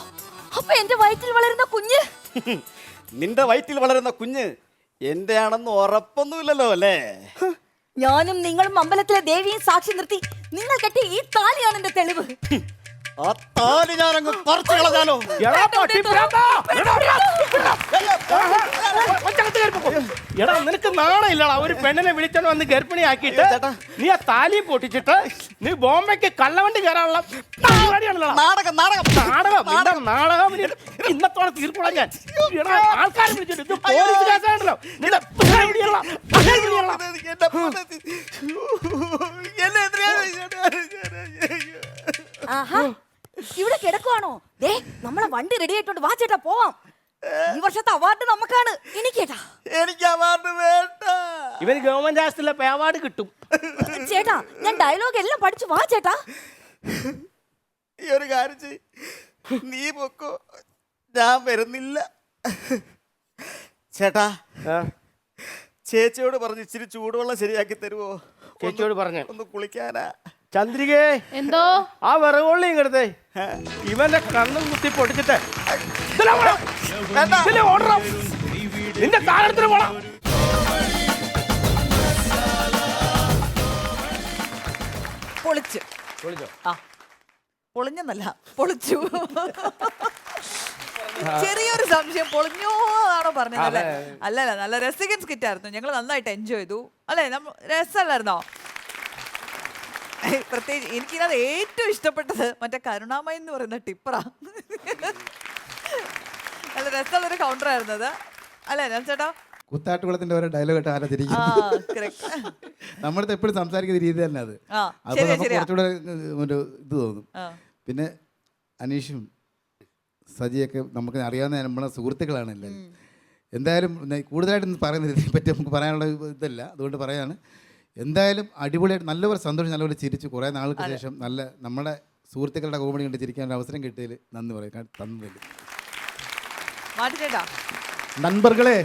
അപ്പൊ എന്റെ വയറ്റിൽ വളരുന്ന കുഞ്ഞ്? നിന്റെ വയറ്റിൽ വളരുന്ന കുഞ്ഞ് എന്റെ ആണെന്ന് ഉറപ്പൊന്നുമില്ലല്ലോ അല്ലേ? ഞാനും നിങ്ങളും അമ്പലത്തിലെ ദേവിയും സാക്ഷി നിർത്തി നിങ്ങൾ കെട്ടിയ ഈ താലിയാണ് എന്റെ തെളിവ്. ആ താലി ഞാൻ അങ്ങ് പറിച്ചു കളഞ്ഞാലോ? എടാ നിനക്ക് നാണയില്ലടാ ഒരു പെണ്ണിനെ വിളിച്ചോണ്ട് വന്ന് ഗർഭിണിയാക്കിയിട്ട് നീ ആ താലിയും പൊട്ടിച്ചിട്ട് നീ ബോംബെക്ക് കള്ളവണ്ടി കയറാനുള്ള പരിപാടിയാണല്ലോ. നാടകം നാടകം നാടകം നാടകം ഇന്നത്തോടെ തീർപ്പുള്ള ഞാൻ. ആൾക്കാരെ വിളിച്ചിട്ട് ഇത് പോലീസ് കേസാണല്ലോ. ആഹാ, ഇവിടെ കിടക്കുവാണോ? ദേ നമ്മളെ വണ്ടി റെഡി ആയിട്ടുണ്ട്. വാ ചേട്ടാ പോവാം. ഈ വർഷത്തെ അവാർഡ് നമുക്കാണ്. എനിക്കേട്ടാ. എനിക്ക് അവാർഡ് വേണ്ട. ഇവന് ഗവൺമെന്റ് ആസ്തിയിലെ അവാർഡ് കിട്ടും. ചേട്ടാ ഞാൻ ഡയലോഗ് എല്ലാം പഠിച്ചു. വാ ചേട്ടാ. ഈ ഒരു കാര്യം ചെയ്യ്, നീ പൊക്കോ, ഞാൻ വരുന്നില്ല. ചേട്ടാ, ചേച്ചിയോട് പറഞ്ഞ് ഇച്ചിരി ചൂടുവെള്ളം ശരിയാക്കി തരുമോ? ചേച്ചിയോട് പറഞ്ഞു ഒന്ന് കുളിക്കാനാ. ചന്ദ്രികേ, എന്തോ ആ വിറകൊള്ളിയും കിടത്തേ. ഇവന്റെ കണ്ണും കുത്തി പൊട്ടിച്ചിട്ട് നിന്റെ കാലത്തിന് പോണം. പൊളിച്ചു. വിളിച്ചോ? ആ പൊളിഞ്ഞെന്നല്ല, പൊളിച്ചു. ചെറിയൊരു സംശയം, പൊളിഞ്ഞോ ആണോ പറഞ്ഞത്? അല്ലേ? അല്ലല്ല, നല്ല രസികൻ സ്കിറ്റ് ആയിരുന്നു. ഞങ്ങൾ നന്നായിട്ട് എൻജോയ് ചെയ്തു അല്ലേ? രസമല്ലായിരുന്നോ? പ്രത്യേകിച്ച് എനിക്കിത് ഏറ്റവും ഇഷ്ടപ്പെട്ടത് മറ്റേ കരുണാമയി എന്ന് പറയുന്ന ടിപ്പറ. നല്ല രസമുള്ളൊരു കൗണ്ടർ ആയിരുന്നത് അല്ലേ ചേട്ടാ? കുത്താട്ടുകുളത്തിന്റെ ഓരോ ഡയലോഗ് ഇട്ട് ആലോചിച്ചിരിക്കും. നമ്മളത് എപ്പോഴും സംസാരിക്കുന്ന രീതി തന്നെ അത്. അപ്പൊ നമുക്ക് കുറച്ചുകൂടെ ഒരു ഇത് തോന്നും. പിന്നെ അനീഷും സജിയൊക്കെ നമുക്ക് അറിയാവുന്ന നമ്മളെ സുഹൃത്തുക്കളാണ് എല്ലാവരും. എന്തായാലും കൂടുതലായിട്ടൊന്നും പറയുന്ന ഇതിനെ പറ്റി നമുക്ക് പറയാനുള്ള ഇതല്ല, അതുകൊണ്ട് പറയാണ്. എന്തായാലും അടിപൊളിയായിട്ട് നല്ലപോലെ സന്തോഷം, നല്ലപോലെ ചിരിച്ചു. കുറേ നാൾക്ക് ശേഷം നല്ല നമ്മുടെ സുഹൃത്തുക്കളുടെ കോമഡി കണ്ട് ചിരിക്കാൻ അവസരം കിട്ടിയതിൽ നന്ദി പറയും. തന്നതിൽ നண்பர்களே,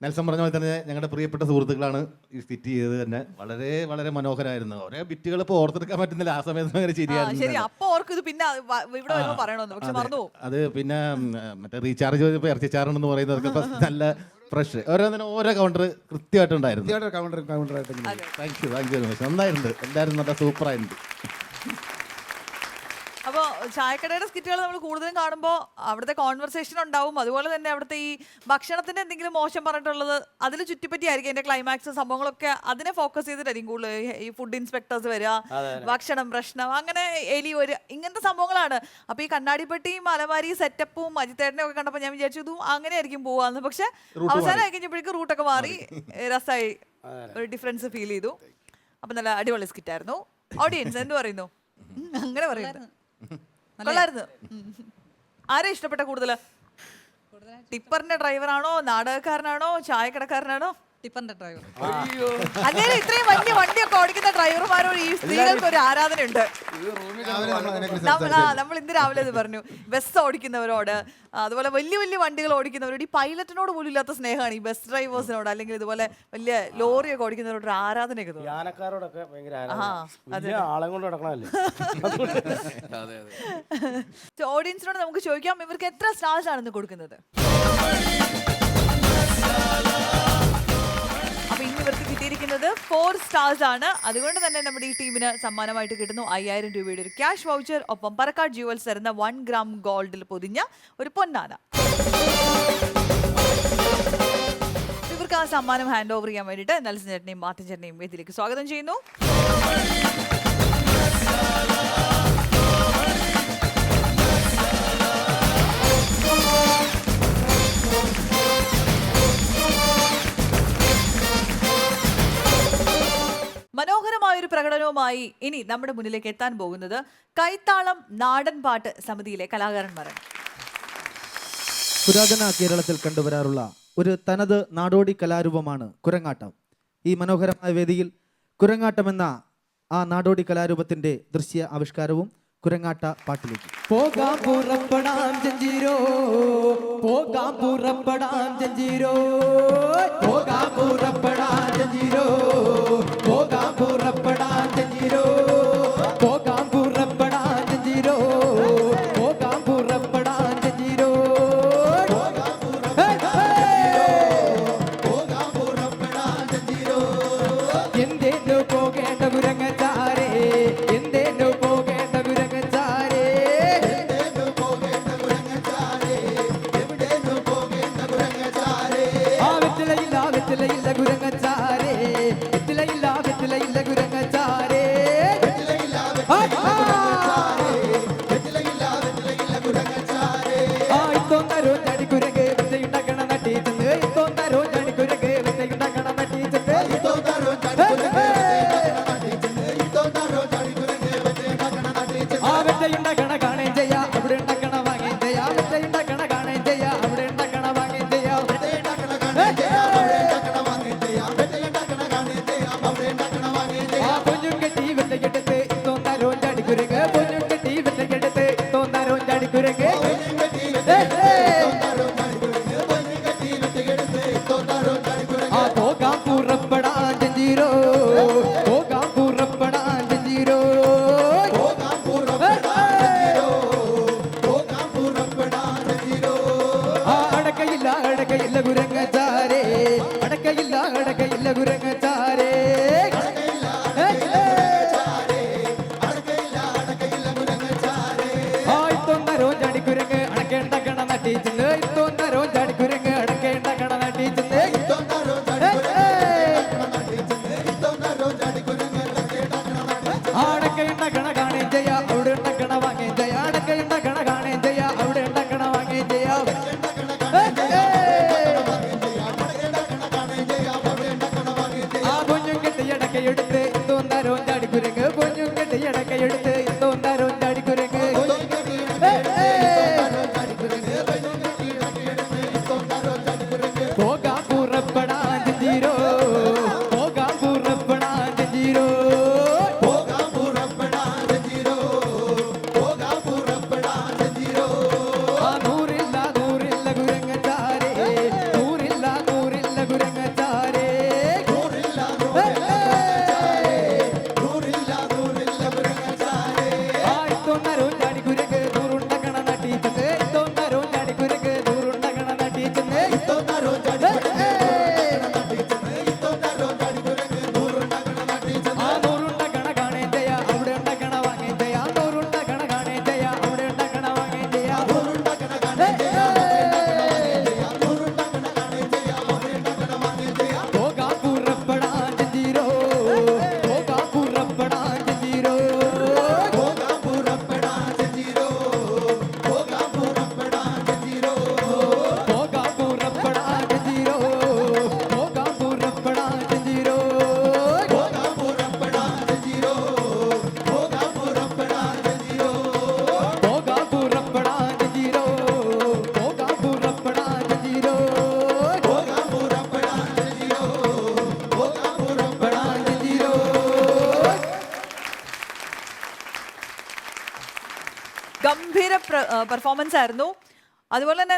നെൽസൺ പറഞ്ഞ പോലെ തന്നെ ഞങ്ങളുടെ പ്രിയപ്പെട്ട സുഹൃത്തുക്കളാണ് ഈ സ്കിറ്റ് ചെയ്തത് തന്നെ. വളരെ വളരെ മനോഹരമായിരുന്നു. ഓരോ ബിറ്റുകൾ ഇപ്പോൾ ഓർത്തെടുക്കാൻ പറ്റുന്നില്ല. ആ സമയത്ത് അങ്ങനെ അത് പിന്നെ മറ്റേ റീചാർജ് ചെയ്തപ്പോൾ ഇറച്ചിച്ചാറുണ്ടെന്ന് പറയുന്നതൊക്കെ നല്ല ഫ്രഷ് ഓരോ കൗണ്ടർ കൃത്യമായിട്ടുണ്ടായിരുന്നു. Thank you very much. നന്നായിട്ടുണ്ട്. എല്ലാവരും നല്ല സൂപ്പറായിട്ടുണ്ട്. അപ്പോൾ ചായക്കടയുടെ സ്കിറ്റുകൾ നമ്മൾ കൂടുതലും കാണുമ്പോൾ അവിടുത്തെ കോൺവെർസേഷൻ ഉണ്ടാവും, അതുപോലെ തന്നെ അവിടുത്തെ ഈ ഭക്ഷണത്തിന്റെ എന്തെങ്കിലും മോശം പറഞ്ഞിട്ടുള്ളത് അതിൽ ചുറ്റിപ്പറ്റിയായിരിക്കും അതിന്റെ ക്ലൈമാക്സ് സംഭവങ്ങളൊക്കെ അതിനെ ഫോക്കസ് ചെയ്തിട്ടായിരിക്കും കൂടുതൽ ഈ ഫുഡ് ഇൻസ്പെക്ടേഴ്സ് വരിക, ഭക്ഷണം പ്രശ്നം, അങ്ങനെ എലി ഒരു ഇങ്ങനത്തെ സംഭവങ്ങളാണ്. അപ്പോൾ ഈ കണ്ണാടിപ്പെട്ടിയും അലമാരി സെറ്റപ്പും അജിത്തേട്ടനെ ഒക്കെ കണ്ടപ്പോൾ ഞാൻ വിചാരിച്ചു ഇതും അങ്ങനെ ആയിരിക്കും പോവാന്ന്. പക്ഷെ അവസാനമായി കഴിഞ്ഞപ്പോഴേക്കും റൂട്ടൊക്കെ മാറി രസമായി, ഒരു ഡിഫറൻസ് ഫീൽ ചെയ്തു. അപ്പം നല്ല അടിപൊളി സ്കിറ്റായിരുന്നു. ഓഡിയൻസ് എന്ത് പറയുന്നു? അങ്ങനെ പറയുന്നു കൊള്ളായിരുന്നു. ആരെ ഇഷ്ടപ്പെട്ട കൂടുതൽ? ടിപ്പറിന്റെ ഡ്രൈവറാണോ, നാടകക്കാരനാണോ, ചായക്കടക്കാരനാണോ? ടിപ്പറിന്റെ ഡ്രൈവർ. അല്ലെങ്കിൽ ഇത്രയും വലിയ വണ്ടിയൊക്കെ ഓടിക്കുന്ന ഡ്രൈവർമാരോട് ഈ സ്ത്രീകൾക്ക് ഒരു ആരാധനയുണ്ട്. നമ്മൾ ഇന്ന് രാവിലെ ഇത് പറഞ്ഞു, ബസ് ഓടിക്കുന്നവരോട്, അതുപോലെ വലിയ വലിയ വണ്ടികൾ ഓടിക്കുന്നവരോട്, ഈ പൈലറ്റിനോട് പോലും ഇല്ലാത്ത സ്നേഹമാണ് ഈ ബസ് ഡ്രൈവേഴ്സിനോട്, അല്ലെങ്കിൽ ഇതുപോലെ വലിയ ലോറിയൊക്കെ ഓടിക്കുന്നവരോട് ഒരു ആരാധനയൊക്കെ തോന്നും. യാനക്കാരോടൊക്കെ ഭയങ്കര ആളെ കൊണ്ട് നടക്കണല്ലേ. ഓഡിയൻസിനോട് നമുക്ക് ചോദിക്കാം, ഇവർക്ക് എത്ര സ്റ്റാർസ് ആണ് ഇന്ന് കൊടുക്കുന്നത്? അപ്പൊ ഇന്ന് ഇവർക്ക് കിട്ടിയിരിക്കുന്നത് 4 സ്റ്റാർസ് ആണ്. അതുകൊണ്ട് തന്നെ നമ്മുടെ ഈ ടീമിന് സമ്മാനമായിട്ട് കിട്ടുന്നു 5000 രൂപയുടെ ഒരു ക്യാഷ് വൗച്ചർ, ഒപ്പം പറക്കാട് ജുവൽസ് തരുന്ന 1 ഗ്രാം ഗോൾഡിൽ പൊതിഞ്ഞ ഒരു പൊന്നാന. ഇവർക്ക് ആ സമ്മാനം ഹാൻഡ് ഓവർ ചെയ്യാൻ വേണ്ടിയിട്ട് നെൽസൺ ചേട്ടനെയും മാർട്ടിൻ ചേട്ടനെയും വേദിയിലേക്ക് സ്വാഗതം ചെയ്യുന്നു. മനോഹരമായൊരു പ്രകടനവുമായി ഇനി നമ്മുടെ മുന്നിലേക്ക് എത്താൻ പോകുന്നത് കൈത്താളം നാടൻ പാട്ട് സമിതിയിലെ കലാകാരന്മാരാണ്. പുരാതന കേരളത്തിൽ കണ്ടുവരാറുള്ള ഒരു തനത് നാടോടി കലാരൂപമാണ് കുരങ്ങാട്ടം. ഈ മനോഹരമായ വേദിയിൽ കുരങ്ങാട്ടം എന്ന ആ നാടോടി കലാരൂപത്തിന്റെ ദൃശ്യ ആവിഷ്കാരവും കുരങ്ങാട്ട പാട്ടിലേക്ക്. പോകാം പുറപ്പെടാൻ ജഞ്ചീരോ, പോകാം പുറപ്പെടാൻ ജഞ്ചീരോ, പോകാം പുറപ്പെടാൻ ജഞ്ചീരോ, പോകാം പുറപ്പെടാൻ ജഞ്ചീരോ, പോകാം പുറപ്പെടാൻ ജഞ്ചീരോ, പോകാം പുറപ്പെടാൻ ജഞ്ചീരോ, പോകാം പുറപ്പെടാൻ ജഞ്ചീരോ. എന്തേനു പോകേണ്ട കുരങ്ങച്ചാരേ, എന്തേനു പോകേണ്ട കുരങ്ങച്ചാരേ, എന്തേനു പോകേണ്ട കുരങ്ങച്ചാരേ, എവിടേനു പോകേണ്ട കുരങ്ങച്ചാരേ. ആ വെറ്റിലയില്ല വെറ്റിലയില്ല കുരങ്ങച്ചാരേ, വെറ്റിലയില്ല വെറ്റിലയില്ല കുരങ്ങച്ചാരേ, വെറ്റിലയില്ല കുരങ്ങച്ചാരേ, വെറ്റിലയില്ല വെറ്റിലയില്ല കുരങ്ങച്ചാരേ. ആ ഇത്തോന്തരോ ചടിക്കുരങ്ങ് വെറ്റയുണ്ടാക്കണ നട്ടീച്ചെന്ന്, ഇത്തോന്തരോ ചടിക്കുരങ്ങ് വെറ്റയുണ്ടാക്കണ നട്ടീച്ചെന്ന്, ഇത്തോന്തരോ ചടിക്കുരങ്ങ് ആ വെറ്റയുണ്ടാക്കണ കാണേം ചെയ്യാ, അവിടെ ഉണ്ടാക്കണ വാങ്ങേം ചെയ്യാ, വെറ്റയുണ്ടാക്കണ കാണേം ചെയ്യാ, അവിടെ ഉണ്ടാക്കണ വാങ്ങേം ചെയ്യാ, ആ പൊന്നും കെട്ടി വെറ്റക്കെടുത്ത് ഇത്തോന്തരോ ചടിക്കുരങ്ങ്, പൊന്നും കെട്ടി വെറ്റക്കെടുത്ത് ഇത്തോന്തരോ ചടിക്കുരങ്ങ്, ആ പോകാം പുറപ്പെടാൻ ജഞ്ചീരോ, പോകാം പുറപ്പെടാൻ ജഞ്ചീരോ, പോകാം പുറപ്പെടാൻ ജഞ്ചീരോ, പോകാം പുറപ്പെടാൻ ജഞ്ചീരോ. ആ അടക്കയില്ല അടക്കയില്ല കുരങ്ങച്ചാരേ, അടക്കയില്ല അടക്കയില്ല കുരങ്ങച്ചാരേ, ആ ഇത്തോന്തരോ ചടിക്കുരങ്ങ് അടക്കേണ്ടക്കണ നട്ടീച്ചെന്ന്, ഇത്തോന്തരോ ചടിക്കുരങ്ങ് അടക്കേണ്ടക്കണ നട്ടീച്ചെന്ന്, അടക്കയുണ്ടാക്കണ കാണേം ചെയ്യാ, അവിടെ ഉണ്ടാക്കണ വാങ്ങേം ചെയ്യാ, അടക്കയുണ്ടാക്കണ കാണേം ചെയ്യാ, അവിടെ ഉണ്ടാക്കണ വാങ്ങേം ചെയ്യാ, ആ പൊന്നും കെട്ടിയ പെർഫോമൻസ് ആയിരുന്നു. അതുപോലെ തന്നെ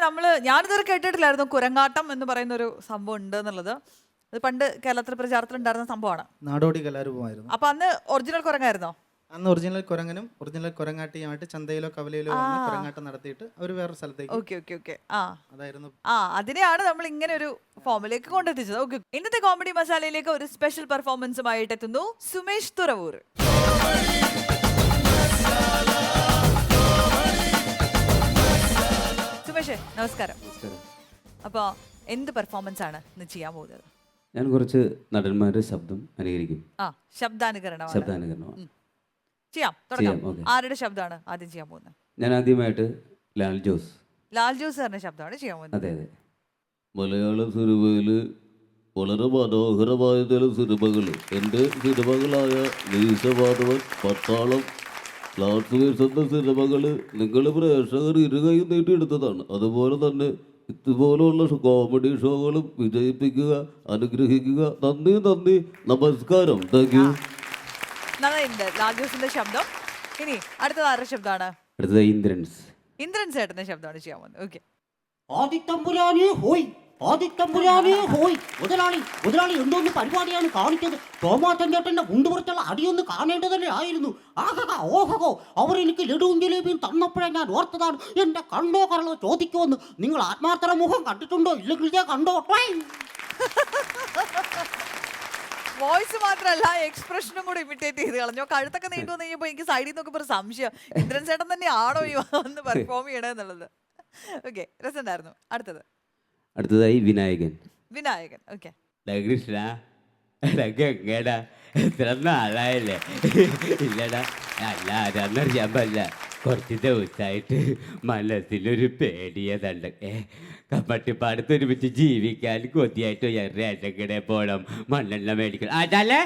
ഞാനിതുവരെ കേട്ടിട്ടില്ലായിരുന്നു കുരങ്ങാട്ടം എന്ന് പറയുന്ന ഒരു സംഭവം ഉണ്ട് എന്നുള്ളത്. അത് പണ്ട് കേരളത്തിൽ പ്രചാരത്തിലുണ്ടായിരുന്ന സംഭവമാണ്. നാടോടി കലാരൂപമായിരുന്നു. അപ്പൊ അന്ന് ഒറിജിനൽ കുരങ്ങായിരുന്നോ? അന്ന് ഒറിജിനൽ കുരങ്ങനും ഒറിജിനൽ കുരങ്ങാട്ടിയുമായിട്ട് ചന്തയിലോ കവലയിലോ വന്ന് കുരങ്ങാട്ടം നടത്തിയിട്ട് അവർ വേറെ സ്ഥലത്തേക്ക്. ഓക്കെ. അതായിരുന്നു. അതിനെയാണ് നമ്മൾ ഇങ്ങനെ ഒരു ഫോമിലേക്ക് കൊണ്ടെത്തിച്ചത്. ഓക്കെ, ഇന്നത്തെ കോമഡി മസാലയിലേക്ക് ഒരു സ്പെഷ്യൽ പെർഫോമൻസുമായിട്ട് എത്തുന്നു സുമേഷ് തുറവൂർ. സുമേഷ് നമസ്കാരം. അപ്പോൾ എന്ത് പെർഫോമൻസ് ആണ് ഇന്ന് ചെയ്യാൻ പോകുന്നത്? ഞാൻ കുറച്ച് നടന്മാരുടെ ശബ്ദം അനുകരിക്കും. ശബ്ദാനുകരണമാണ്. ചെയ്യാം, തുടങ്ങാം. okay. ആരുടെ ശബ്ദമാണ് ആദ്യം ചെയ്യാൻ പോകുന്നത്? ഞാൻ ആദ്യമായിട്ട് ലാൽ ജോസ് സാറിന്റെ ശബ്ദമാണ് ചെയ്യാൻ പോകുന്നത്. അതെ. മലയാള സിനിമയിൽ വളരെ മനോഹരമായ ചില സിനിമകൾ, എൻ്റെ സിനിമകളായ മീശമാധവൻ, പട്ടാളം, ലാസ്റ്റ് എന്ന സിനിമകൾ നിങ്ങൾ പ്രേക്ഷകർ ഇരുകയും നീട്ടിയെടുത്തതാണ്. അതുപോലെ തന്നെ ഇതുപോലുള്ള കോമഡി ഷോകളും വിജയിപ്പിക്കുക, അനുഗ്രഹിക്കുക. നന്ദി, നമസ്കാരം. Thank you. നന്നായിട്ടുണ്ട് ലാൽ ജോസിന്റെ ശബ്ദം. ഇനി അടുത്തത് ആരുടെ ശബ്ദമാണ്? അടുത്തത് ഇന്ദ്രൻ ചേട്ടന്റെ ശബ്ദമാണ് ചെയ്യാൻ പോകുന്നത്. ഓക്കെ. ആദിത്തമ്പുരാനെ ഹോയ്, ആദിത്തമ്പുരാനെ ഹോയ്. മുതലാളി എന്തോന്ന് പരിപാടിയാണ് കാണിച്ചത്? ടോമാറ്റൻ ചേട്ടന്റെ മുണ്ടുപുറത്തുള്ള അടിയൊന്ന് കാണേണ്ടത് തന്നെ ആയിരുന്നു. ആഹോ ഓഹോ, അവർ എനിക്ക് ലഡുവും ജിലേബിയും തന്നപ്പോഴേ ഞാൻ ഓർത്തതാണ് എന്റെ കണ്ടോ കറളോ ചോദിക്കുമെന്ന്. നിങ്ങൾ ആത്മാർത്ഥ മുഖം കണ്ടിട്ടുണ്ടോ? ഇല്ലെങ്കിൽ കണ്ടോ? വോയിസ് മാത്രമല്ല എക്സ്പ്രഷനും കൂടെ ഇമിറ്റേറ്റ് ചെയ്ത് കളഞ്ഞു. കഴുത്തൊക്കെ നീണ്ടു വന്നു കഴിഞ്ഞപ്പോൾ എനിക്ക് സൈഡിൽ നിന്നൊക്കെ ഒരു സംശയം, ഇന്ദ്രൻ ചേട്ടൻ തന്നെയാണോ ഈ വന്ന് പെർഫോം ചെയ്യണമെന്നുള്ളത്. ഓക്കെ, രസമുണ്ടായിരുന്നു. അടുത്തതായി വിനായകൻ. ഓക്കെ. കൃഷ്ണ എങ്ങടാ, എത്ര നാളായല്ലേ? ഇല്ലടാ, അല്ല അതെന്നറിയാൻ പറ്റില്ല. കുറച്ച് ദിവസമായിട്ട് മനസ്സിലൊരു പേടിയതുണ്ട്. കമ്മട്ടിപ്പാടത്ത് ഒരുമിച്ച് ജീവിക്കാൻ കൊതിയായിട്ട് റേഷൻ കടയിൽ പോകണം, മണ്ണെണ്ണ മേടിക്കണം. അതല്ലേ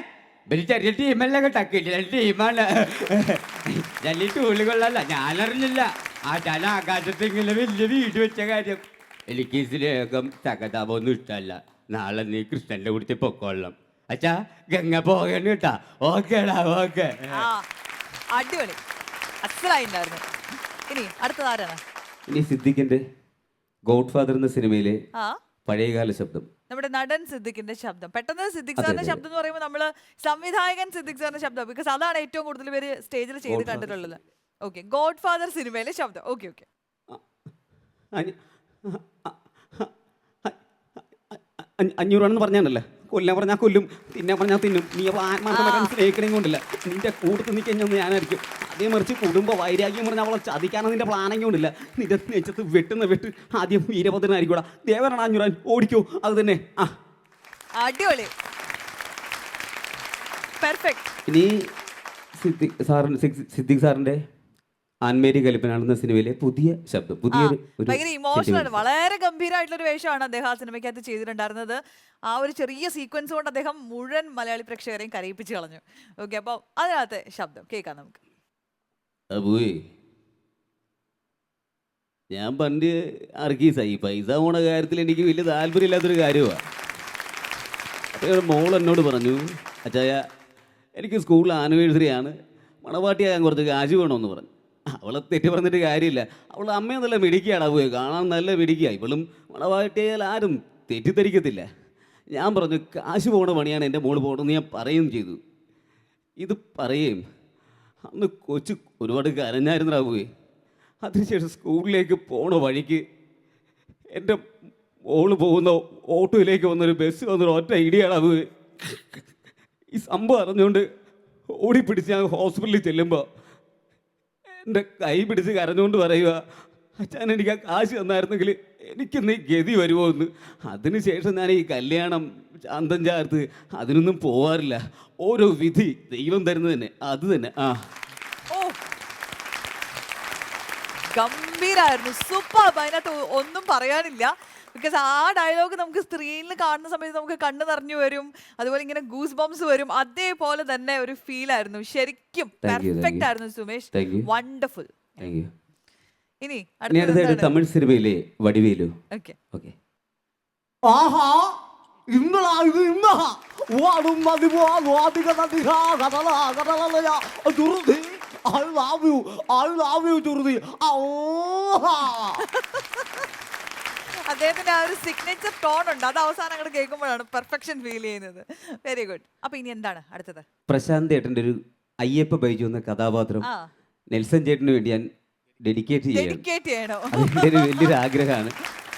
ഒരു ചെറിയ ടീമല്ല കേട്ടോ, കിട്ടിയ ടീമാണ്. നല്ല ടൂളുകളല്ല, ഞാനറിഞ്ഞില്ല. ഞാൻ ആകാശത്ത് ഇങ്ങനെ വലിയ വീട് വെച്ച കാര്യം. എനിക്ക് സ്നേഹം സഹതാപമൊന്നും ഇഷ്ടമല്ല. നാളെ നീ കൃഷ്ണന്റെ കൂടി പൊക്കോളാം. അച്ഛാ ഗംഗ പോകണം കേട്ടാ. ഓക്കേടാ, ഓക്കെ. അടിപൊളി, അസലായിട്ടുണ്ടായിരുന്നു. ഇനി അടുത്തത് ആരാണ്? ഇനി സിദ്ദിഖിന്റെ ഗോഡ് ഫാദർ എന്ന സിനിമയിലെ പഴയകാല ശബ്ദം. നമ്മുടെ നടൻ സിദ്ദിഖിന്റെ ശബ്ദം. പെട്ടെന്ന് സിദ്ദിഖ് സാറിന്റെ ശബ്ദം എന്ന് പറയുമ്പോൾ നമ്മള് സംവിധായകൻ സിദ്ദിഖ് സാറിന്റെ ശബ്ദം, ബിക്കോസ് അതാണ് ഏറ്റവും കൂടുതൽ പേര് സ്റ്റേജിൽ ചെയ്ത് കണ്ടിട്ടുള്ളത്. ഓക്കെ, ഗോഡ് ഫാദർ സിനിമയിലെ ശബ്ദം. ഓക്കെ. അഞ്ഞൂറാണെന്ന് പറഞ്ഞാണല്ലേ, കൊല്ലാൻ പറഞ്ഞാൽ കൊല്ലും, തിന്നാൻ പറഞ്ഞാൽ തിന്നും. നീ അപ്പോൾ ആത്മാർത്ഥം സ്നേഹിക്കണേ കൊണ്ടില്ല, നിന്റെ കൂട്ടത്തിൽ നിൽക്കഴിഞ്ഞാൽ ഞാനായിരിക്കും. അതേ മറിച്ച് കുടുംബ വൈരാഗ്യം പറഞ്ഞാൽ അവളെ ചതിക്കാനോ നിന്റെ പ്ലാനെങ്കിൽ കൊണ്ടില്ല. നിന്റെ നെച്ചത്ത് വെട്ട് ആദ്യം വീരഭദ്രനായിരിക്കൂടാ. ദേവനാണ് അഞ്ഞൂറാൻ, ഓടിക്കോ. അത് തന്നെ. അടിപൊളി, പെർഫെക്റ്റ്. ഇനി സിദ്ദിഖ് സാറിന്റെ ആൻമേരി കലിപ്പനാണെന്ന സിനിമയിലെ പുതിയ ശബ്ദം. ഭയങ്കര ഇമോഷണൽ, വളരെ ഗംഭീരമായിട്ടുള്ള ഒരു വേഷമാണ് അദ്ദേഹം ആ സിനിമയ്ക്കകത്ത് ചെയ്തിട്ടുണ്ടായിരുന്നത്. ആ ഒരു ചെറിയ സീക്വൻസ് കൊണ്ട് അദ്ദേഹം മുഴുവൻ മലയാളി പ്രേക്ഷകരെയും കരയിപ്പിച്ച് കളഞ്ഞു. ഓക്കെ, അപ്പോൾ അതിനകത്തെ ശബ്ദം കേൾക്കാം നമുക്ക്. ഞാൻ പണ്ട് അർക്കീസായി, പൈസ പോണ കാര്യത്തിൽ എനിക്ക് വലിയ താല്പര്യമില്ലാത്തൊരു കാര്യമാണ്. അപ്പോൾ മോൾ എന്നോട് പറഞ്ഞു, അച്ചായ എനിക്ക് സ്കൂളിൽ ആനിവേഴ്സറി ആണ്, മണവാട്ടിയാകാൻ കുറച്ച് കാശ് വേണമെന്ന് പറഞ്ഞു. അവളെ തെറ്റി പറഞ്ഞിട്ട് കാര്യമില്ല. അവൾ അമ്മയെ നല്ല മിടിക്കുകയാണ്, പോയി കാണാൻ നല്ല മിടിക്കുക. ഇവളും മണവാട്ടിയായാൽ ആരും തെറ്റിദ്ധരിക്കത്തില്ല. ഞാൻ പറഞ്ഞു കാശ് പോണ പണിയാണ് എൻ്റെ മോള് പോകണമെന്ന് ഞാൻ പറയുകയും ചെയ്തു. ഇത് പറയുകയും അന്ന് കൊച്ചു ഒരുപാട് കരഞ്ഞായിരുന്നാ പോയി. അതിനുശേഷം സ്കൂളിലേക്ക് പോണ വഴിക്ക് എൻ്റെ മോള് പോകുന്ന ഓട്ടോയിലേക്ക് വന്നൊരു ബസ് വന്നൊരു ഒറ്റ ഇടിയാണ് പോയി. ഈ സംഭവം അറിഞ്ഞുകൊണ്ട് ഓടിപ്പിടിച്ച് ഞാൻ ഹോസ്പിറ്റലിൽ ചെല്ലുമ്പോൾ എൻ്റെ കൈ പിടിച്ച് കരഞ്ഞുകൊണ്ട് പറയുക, അച്ഛൻ എനിക്ക് ആ കാശ് തന്നായിരുന്നെങ്കിൽ എനിക്കിന്ന് ഗതി വരുമോ എന്ന്. അതിനുശേഷം ഞാൻ ഈ കല്യാണം ചാന്തം ചാർത്ത് അതിനൊന്നും പോവാറില്ല. ഓരോ വിധി ദൈവം തരുന്നത് തന്നെ, അത് തന്നെ. ഗംഭീരായിരുന്നു, സൂപ്പർ. അതിനകത്ത് ഒന്നും പറയാനില്ല. ബിക്കോസ് ആ ഡയലോഗ് നമുക്ക് സ്ക്രീനിൽ കാണുന്ന സമയത്ത് നമുക്ക് കണ്ണ് നിറഞ്ഞു വരും, അതുപോലെ ഇങ്ങനെ ഗൂസ് ബംസ് വരും. അതേപോലെ തന്നെ ഒരു ഫീൽ ആയിരുന്നു. ശരിക്കും പെർഫെക്റ്റ് ആയിരുന്നു സുമേഷ്, വണ്ടർഫുൾ. ഇനി അടുത്തതായിട്ട് തമിഴ് സിനിമയിലെ വടിവേലു. ഓക്കെ. ആഹാ ഇന്നലായത് ഇന്നഹ വാടും മതിവാ വാദിക നദിഹാ കടലാ കടലയ ദുർധി ഐ ലവ് യു ധൃതി. അദ്ദേഹത്തിന്റെ ആ ഒരു സിഗ്നേച്ചർ ടോൺ ഉണ്ട്, അത് അവസാനം അങ്ങോട്ട് കേൾക്കുമ്പോഴാണ് പെർഫെക്ഷൻ ഫീൽ ചെയ്യുന്നത്. Very good. അപ്പൊ ഇനി എന്താണ് അടുത്തത്? പ്രശാന്ത് ഏട്ടൻ്റെ ഒരു അയ്യപ്പ ബൈജു എന്ന കഥാപാത്രം ആ നെൽസൺ ചേട്ടന് വേണ്ടി ഞാൻ ഡെഡിക്കേറ്റ് ചെയ്യണം. ഡെഡിക്കേറ്റ് ചെയ്യണോ? അതിൻ്റെ ഒരു വലിയൊരു ആഗ്രഹമാണ്.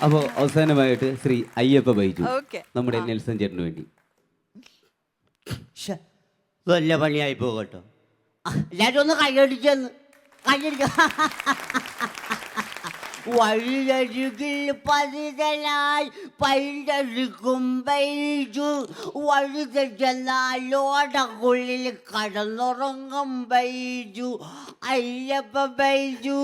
അപ്പോൾ അവസാനമായിട്ട് ശ്രീ അയ്യപ്പ ബൈജു ഓക്കെ. നമ്മുടെ നെൽസൺ ചേട്ടന് വേണ്ടി. വല്ല പണിയായി പോകട്ടോ. എല്ലാരും ഒന്ന് കൈയടിച്ചെന്ന് കൈയടിക്ക. വഴിയരികിൽ പതിതനായി പൈരഴിക്കും ബൈജു, വഴുതെന്നാലോടക്കുള്ളിൽ കടന്നുറങ്ങും ബൈജു. അയ്യപ്പ ബൈജു,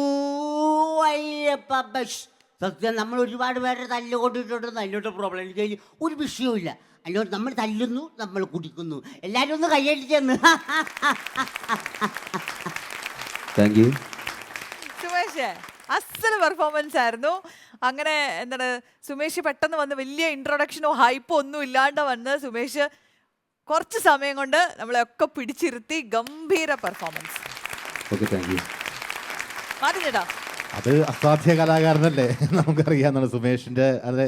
അയ്യപ്പ ബൈജു. സത്യം നമ്മൾ ഒരുപാട് പേരെ തല്ലുകൊണ്ടിട്ടുണ്ട്, അതിനോട്ട് പ്രോബ്ലം. എനിക്ക് ഒരു വിഷയവുമില്ല. അല്ലോട്ട് നമ്മൾ തല്ലുന്നു, നമ്മൾ കുടിക്കുന്നു. എല്ലാവരും ഒന്ന് കൈയടിച്ചെന്ന്. Thank you. സുമേഷ് അസല് പെർഫോമൻസ് ആയിരുന്നു. അങ്ങനെ എന്താണ് സുമേഷ് പെട്ടെന്ന് വന്ന് വലിയ ഇൻട്രൊഡക്ഷനോ ഹൈപ്പോ ഒന്നും ഇല്ലാണ്ട് വന്ന് സുമേഷ് കുറച്ച് സമയം കൊണ്ട് നമ്മളെയൊക്കെ പിടിച്ചിരുത്തി ഗംഭീര പെർഫോമൻസ്. Okay, thank you. മാറ്റി ചേട്ടാ, അത് അസാധ്യ കലാകാരനല്ലേ, നമുക്കറിയാവുന്നതാണ് സുമേഷിന്റെ. അത്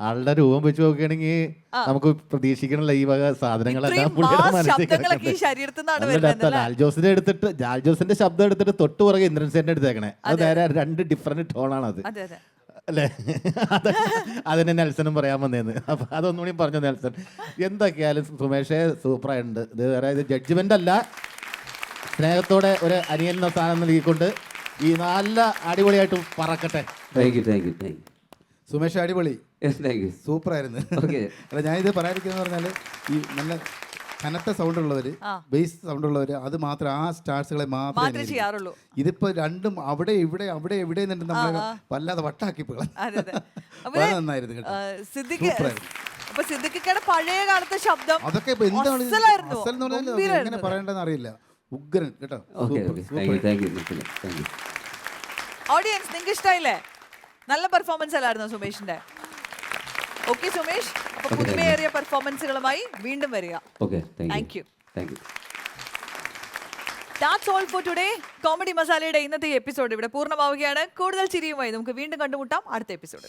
ആളുടെ രൂപം വെച്ച് നോക്കുകയാണെങ്കിൽ നമുക്ക് പ്രതീക്ഷിക്കണല്ലോ ഈ വക സാധനങ്ങളെല്ലാം പുള്ളിയുടെ മനസ്സിൽ കിടക്കുന്നത്. ലാൽ ജോസിന്റെ ശബ്ദം എടുത്തിട്ട് തൊട്ട് പുറകെ ഇന്ദ്രൻസേന്റെ എടുത്തേക്കണേ. അത് നേരെ രണ്ട് ഡിഫറെന്റ് ടോണാണ് അത്, അല്ലേ? അതിനെ നെൽസനും പറയാൻ വന്നേന്ന്. അപ്പൊ അതൊന്നുകൂടി പറഞ്ഞു നെൽസൺ. എന്തൊക്കെയായാലും സുമേഷെ സൂപ്പറായിട്ടുണ്ട്. ഇത് വേറെ ഇത് ജഡ്ജ്മെന്റ് അല്ല, സ്നേഹത്തോടെ ഒരു അനിയൻ എന്ന സ്ഥാനം നൽകിക്കൊണ്ട് ഈ നല്ല അടിപൊളിയായിട്ട് പറക്കട്ടെ. Thank you, thank you, thank you. Sumesh അടിപൊളി, താങ്ക് യു. സൂപ്പറായിരുന്നു. ഓക്കെ. അല്ല ഞാനിത് പറയാതിരിക്കുന്ന പറഞ്ഞാൽ ഈ നല്ല കനത്ത സൗണ്ട് ഉള്ളവര്, ബേസ് സൗണ്ട് ഉള്ളവര്, അത് മാത്രം ആ സ്റ്റാർസുകളെ മാത്രമേ ചെയ്യാറുള്ളൂ. ഇതിപ്പോ രണ്ടും അവിടെ ഇവിടെ നിന്നിട്ട് നമ്മളെ വല്ലാതെ വട്ടാക്കി നന്നായിരുന്നു കേട്ടോ. അപ്പൊ സിദ്ദിഖിക്കയുടെ പഴയ കാലത്തെ ശബ്ദം അതൊക്കെ ഇപ്പൊ എന്താണ് അസൽ എന്ന് പറഞ്ഞാൽ എങ്ങനെ പറയേണ്ടതെന്ന് അറിയില്ല. ഉഗ്രൻ കേട്ടോ. ഓഡിയൻസ് നിങ്ങൾക്ക് ഇഷ്ടമായില്ലേ? നല്ല പെർഫോമൻസ് അല്ലായിരുന്നു സുമേഷിന്റെ? ഓക്കെ സുമേഷ്, അപ്പൊ പുതുമയേറിയ പെർഫോമൻസുകളുമായി വീണ്ടും വരിക. Thank you. That's all for today. Comedy മസാലയുടെ ഇന്നത്തെ എപ്പിസോഡ് ഇവിടെ പൂർണ്ണമാവുകയാണ്. കൂടുതൽ ചിരിയുമായി നമുക്ക് വീണ്ടും കണ്ടുമുട്ടാം അടുത്ത എപ്പിസോഡ്.